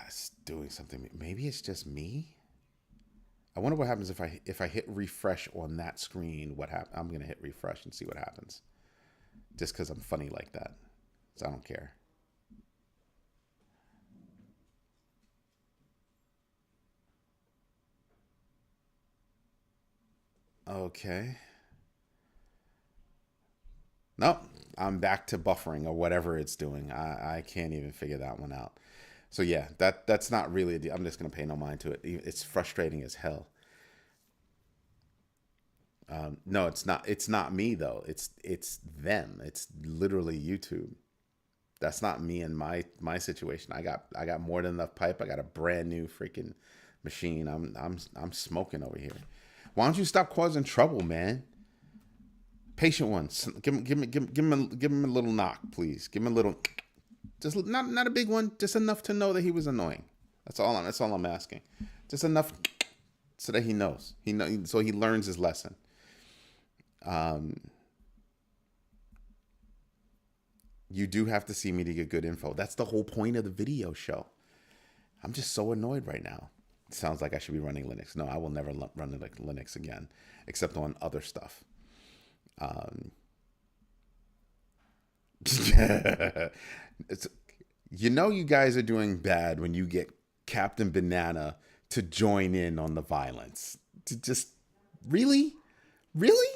It's doing something. Maybe it's just me. I wonder what happens if I hit refresh on that screen. What happen? I'm gonna hit refresh and see what happens. Just because I'm funny like that, so I don't care. Okay. Nope. I'm back to buffering or whatever it's doing. I can't even figure that one out. So yeah, that's not really a deal. I'm just gonna pay no mind to it. It's frustrating as hell. No, it's not. It's not me though. It's them. It's literally YouTube. That's not me and my situation. I got more than enough pipe. I got a brand new freaking machine. I'm smoking over here. Why don't you stop causing trouble, man? Patient ones. Give him a little knock, please. Give him a little, just not a big one, just enough to know that he was annoying. That's all I'm asking. Just enough so that he knows. So he learns his lesson. Um, you do have to see me to get good info. That's the whole point of the video show. I'm just so annoyed right now. It sounds like I should be running Linux. No, I will never run Linux again, except on other stuff. Um, it's, you guys are doing bad when you get Captain Banana to join in on the violence. To just really, really.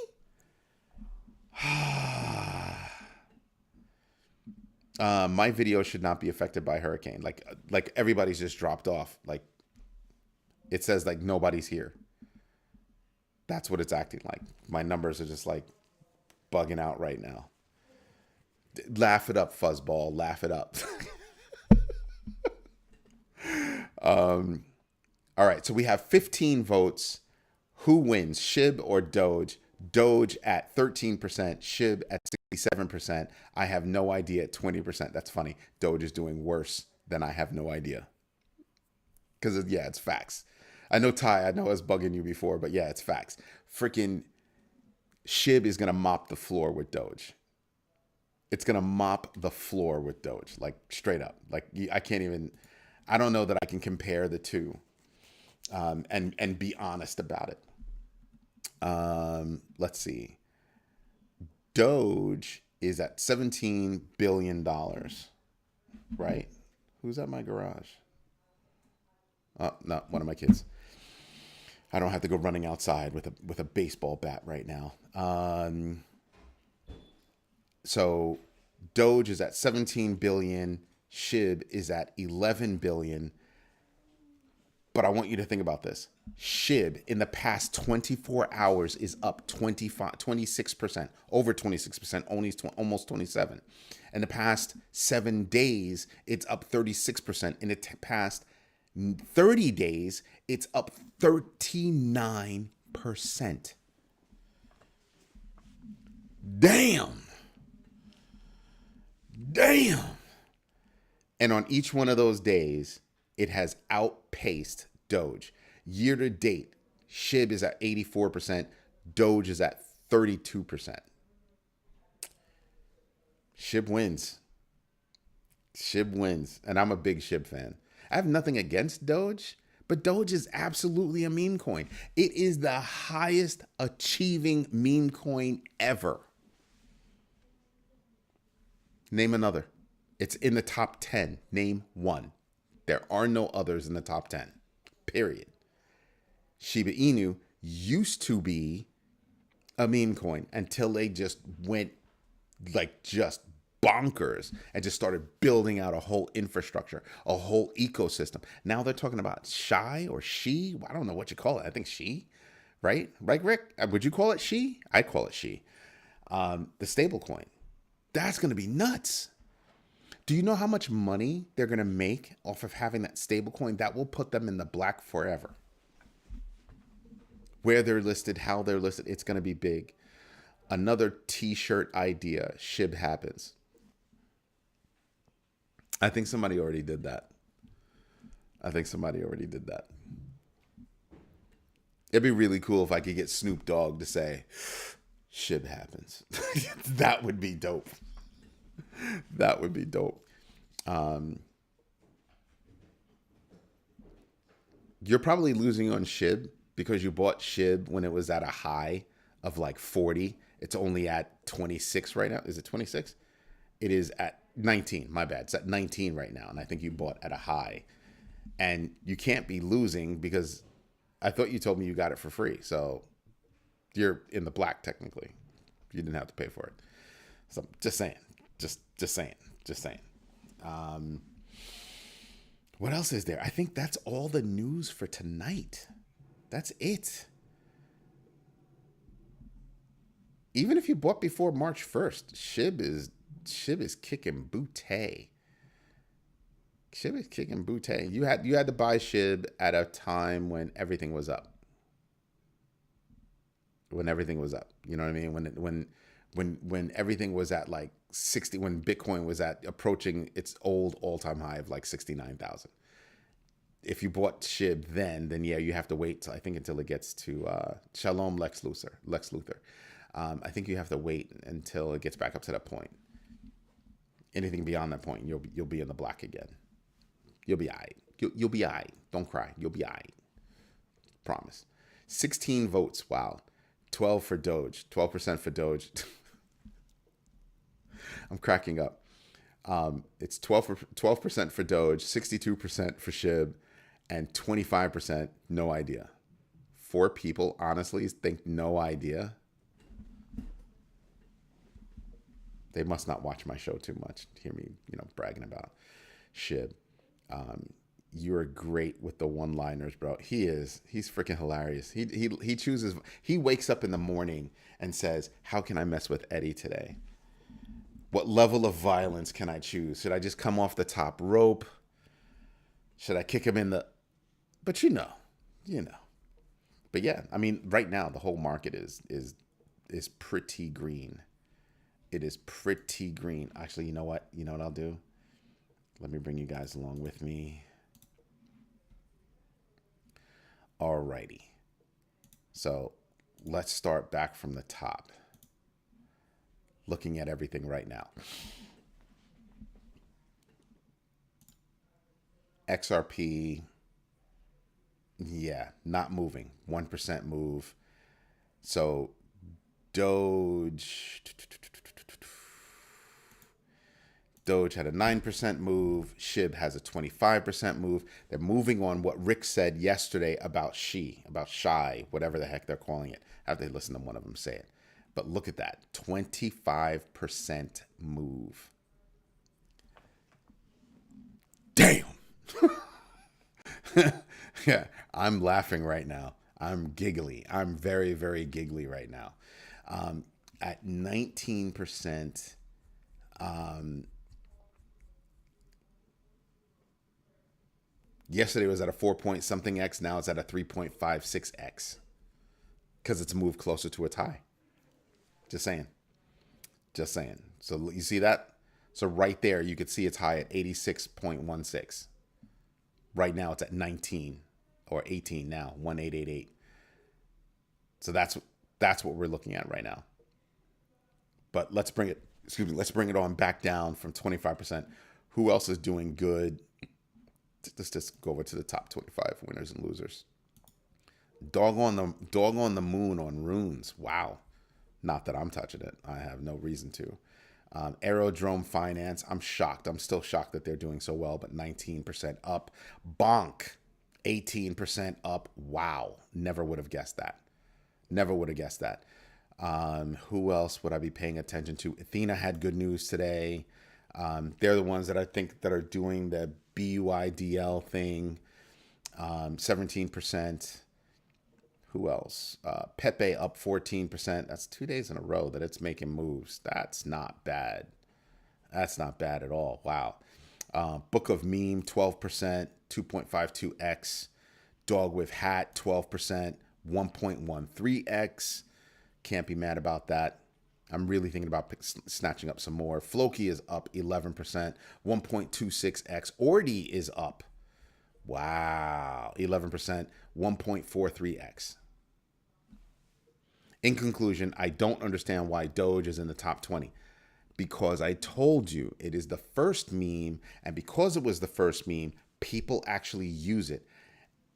My video should not be affected by hurricane. Like everybody's just dropped off. Like it says like nobody's here. That's what it's acting like. My numbers are just like bugging out right now. Laugh it up, fuzzball. Laugh it up. All right, so we have 15 votes. Who wins, SHIB or Doge? Doge at 13%, SHIB at 67%. I have no idea at 20%. That's funny. Doge is doing worse than I have no idea. Because, yeah, it's facts. I know, Ty, I know I was bugging you before, but yeah, it's facts. Freaking SHIB is going to mop the floor with Doge. It's gonna mop the floor with Doge, like straight up. Like I can't even. I don't know that I can compare the two, and be honest about it. Let's see. Doge is at $17 billion, right? Who's at my garage? Oh, no, one of my kids. I don't have to go running outside with a baseball bat right now. So Doge is at 17 billion. SHIB is at 11 billion. But I want you to think about this. SHIB in the past 24 hours is up 26%, over 26%, almost 27. In the past 7 days, it's up 36%. In the past 30 days, it's up 39%. Damn. And on each one of those days, it has outpaced Doge. Year to date, SHIB is at 84%, Doge is at 32%. SHIB wins. SHIB wins. And I'm a big SHIB fan. I have nothing against Doge, but Doge is absolutely a meme coin. It is the highest achieving meme coin ever. Name another. It's in the top 10. Name one. There are no others in the top 10. Period. Shiba Inu used to be a meme coin until they just went like just bonkers and just started building out a whole infrastructure, a whole ecosystem. Now they're talking about Shy or She. I don't know what you call it. I think She, right? Right, Rick? Would you call it She? I call it She. The stable coin. That's going to be nuts. Do you know how much money they're going to make off of having that stable coin? That will put them in the black forever. Where they're listed, how they're listed, it's going to be big. Another t-shirt idea, SHIB happens. I think somebody already did that. It'd be really cool if I could get Snoop Dogg to say, SHIB happens. That would be dope. That would be dope. You're probably losing on SHIB because you bought SHIB when it was at a high of like 40. It's only at 26 right now. Is it 26? It is at 19. My bad. It's at 19 right now. And I think you bought at a high. And you can't be losing because I thought you told me you got it for free. So you're in the black technically. You didn't have to pay for it. So just saying. Just saying. What else is there? I think that's all the news for tonight. That's it. Even if you bought before March 1st, SHIB is kicking booty. SHIB is kicking booty. You had to buy SHIB at a time when everything was up. You know what I mean? When everything was at like 60, when Bitcoin was at approaching its old all-time high of like 69,000. If you bought SHIB then yeah, you have to wait until it gets to Shalom Lex Luthor. I think you have to wait until it gets back up to that point. Anything beyond that point, you'll be in the black again. You'll be all right. You'll be all right. Don't cry. You'll be all right. Promise. 16 votes. Wow. 12 for Doge. 12% for Doge. I'm cracking up. It's 12% for Doge, 62% for SHIB, and 25% no idea. 4 people honestly think no idea. They must not watch my show too much. Hear me, bragging about SHIB. You're great with the one-liners, bro. He's freaking hilarious. He wakes up in the morning and says, "How can I mess with Eddie today? What level of violence can I choose? Should I just come off the top rope? Should I kick him in the..." But you know. But yeah, I mean, right now the whole market is pretty green. It is pretty green. Actually, you know what? You know what I'll do? Let me bring you guys along with me. Alrighty. So let's start back from the top. looking at everything right now. XRP, yeah, not moving. 1% move. So Doge had a 9% move. SHIB has a 25% move. They're moving on what Rick said yesterday about shy, whatever the heck they're calling it. I have to listen to one of them say it. But look at that, 25% move. Damn. Yeah, I'm laughing right now. I'm giggly. I'm very, very giggly right now. At 19%, yesterday was at a 4 point something X. Now it's at a 3.56X because it's moved closer to its high. Just saying. Just saying. So you see that? So right there, you could see its high at 86.16. Right now, it's at 19 or 18 now, 1888. So that's what we're looking at right now. But let's bring it on back down from 25%. Who else is doing good? Let's just go over to the top 25 winners and losers. Dog on the moon on runes. Wow. Not that I'm touching it. I have no reason to. Aerodrome Finance. I'm shocked. I'm still shocked that they're doing so well, but 19% up. Bonk, 18% up. Wow. Never would have guessed that. Never would have guessed that. Who else would I be paying attention to? Athena had good news today. They're the ones that I think that are doing the BUIDL thing. 17%. Who else? Pepe up 14%. That's 2 days in a row that it's making moves. That's not bad. That's not bad at all. Wow. Book of Meme, 12%, 2.52x. Dog with Hat, 12%, 1.13x. Can't be mad about that. I'm really thinking about snatching up some more. Floki is up 11%, 1.26x. Ordi is up. Wow. 11%, 1.43x. In conclusion, I don't understand why Doge is in the top 20. Because I told you it is the first meme, and because it was the first meme, people actually use it.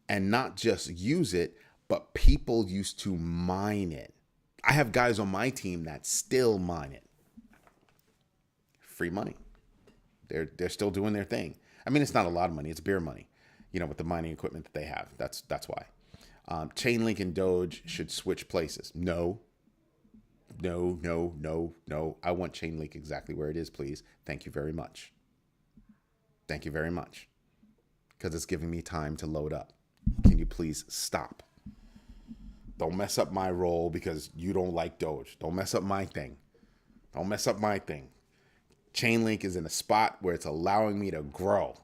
And not just use it, but people used to mine it. I have guys on my team that still mine it. Free money. They're still doing their thing. I mean, it's not a lot of money. It's beer money, with the mining equipment that they have. That's why. Chainlink and Doge should switch places. No. I want Chainlink exactly where it is, please. Thank you very much. Thank you very much. Because it's giving me time to load up. Can you please stop? Don't mess up my role because you don't like Doge. Don't mess up my thing. Don't mess up my thing. Chainlink is in a spot where it's allowing me to grow.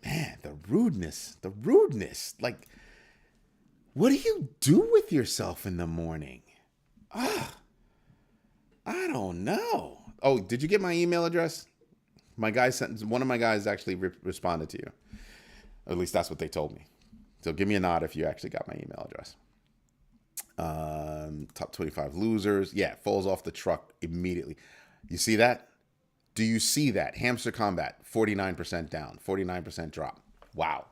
Man, the rudeness. Like, what do you do with yourself in the morning? I don't know. Oh, did you get my email address? One of my guys actually responded to you. At least that's what they told me. So give me a nod if you actually got my email address. Top 25 losers. Yeah, falls off the truck immediately. You see that? Do you see that? Hamster Combat, 49% down, 49% drop. Wow.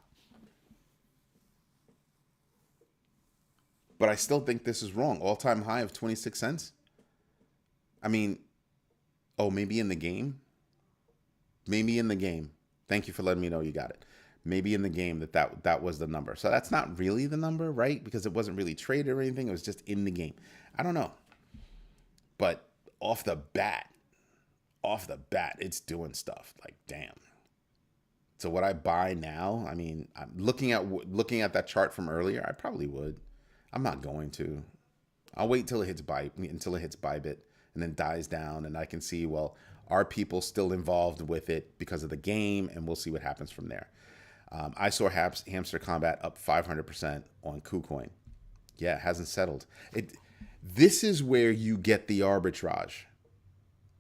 But I still think this is wrong. All-time high of 26 cents. I mean, maybe in the game? Maybe in the game. Thank you for letting me know you got it. Maybe in the game that was the number. So that's not really the number, right? Because it wasn't really traded or anything. It was just in the game. I don't know. But off the bat, it's doing stuff. Like, damn. So would I buy now? I mean, I'm looking at that chart from earlier. I probably would. I'm not going to. I'll wait until it hits buy bit and then dies down, and I can see, well, are people still involved with it because of the game, and we'll see what happens from there. I saw Hamster Combat up 500% on KuCoin. Yeah, it hasn't settled. This is where you get the arbitrage.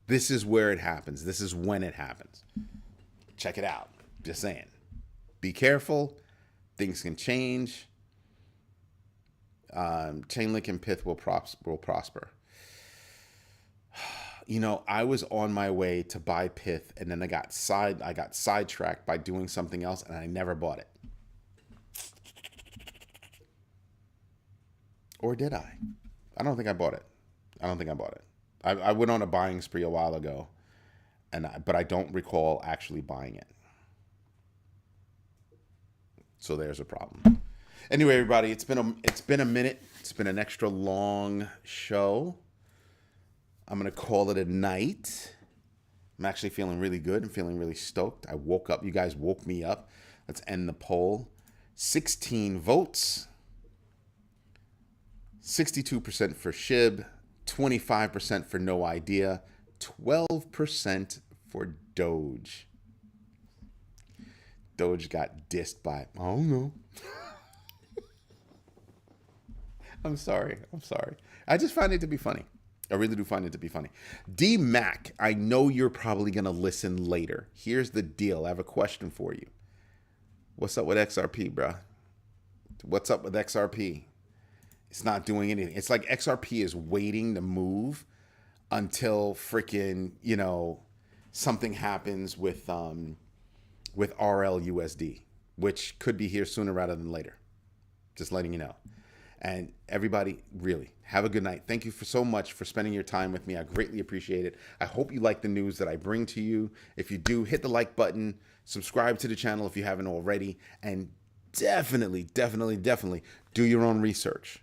This is where it happens. This is when it happens. Check it out. Just saying. Be careful. Things can change. Chainlink and Pith will prosper. You know, I was on my way to buy Pith, and then I got sidetracked by doing something else, and I never bought it. Or did I? I don't think I bought it. I don't think I bought it. I went on a buying spree a while ago, but I don't recall actually buying it. So there's a problem. Anyway, everybody, it's been a minute. It's been an extra long show. I'm gonna call it a night. I'm actually feeling really good. I'm feeling really stoked. I woke up. You guys woke me up. Let's end the poll. 16 votes. 62% for Shib. 25% for no idea. 12% for Doge. Doge got dissed by, I don't know. I'm sorry. I just find it to be funny. I really do find it to be funny. D Mac, I know you're probably going to listen later. Here's the deal. I have a question for you. What's up with XRP, bro? What's up with XRP? It's not doing anything. It's like XRP is waiting to move until freaking, something happens with RLUSD, which could be here sooner rather than later. Just letting you know. And everybody, really, have a good night. Thank you so much for spending your time with me. I greatly appreciate it. I hope you like the news that I bring to you. If you do, hit the like button, subscribe to the channel if you haven't already, and definitely do your own research.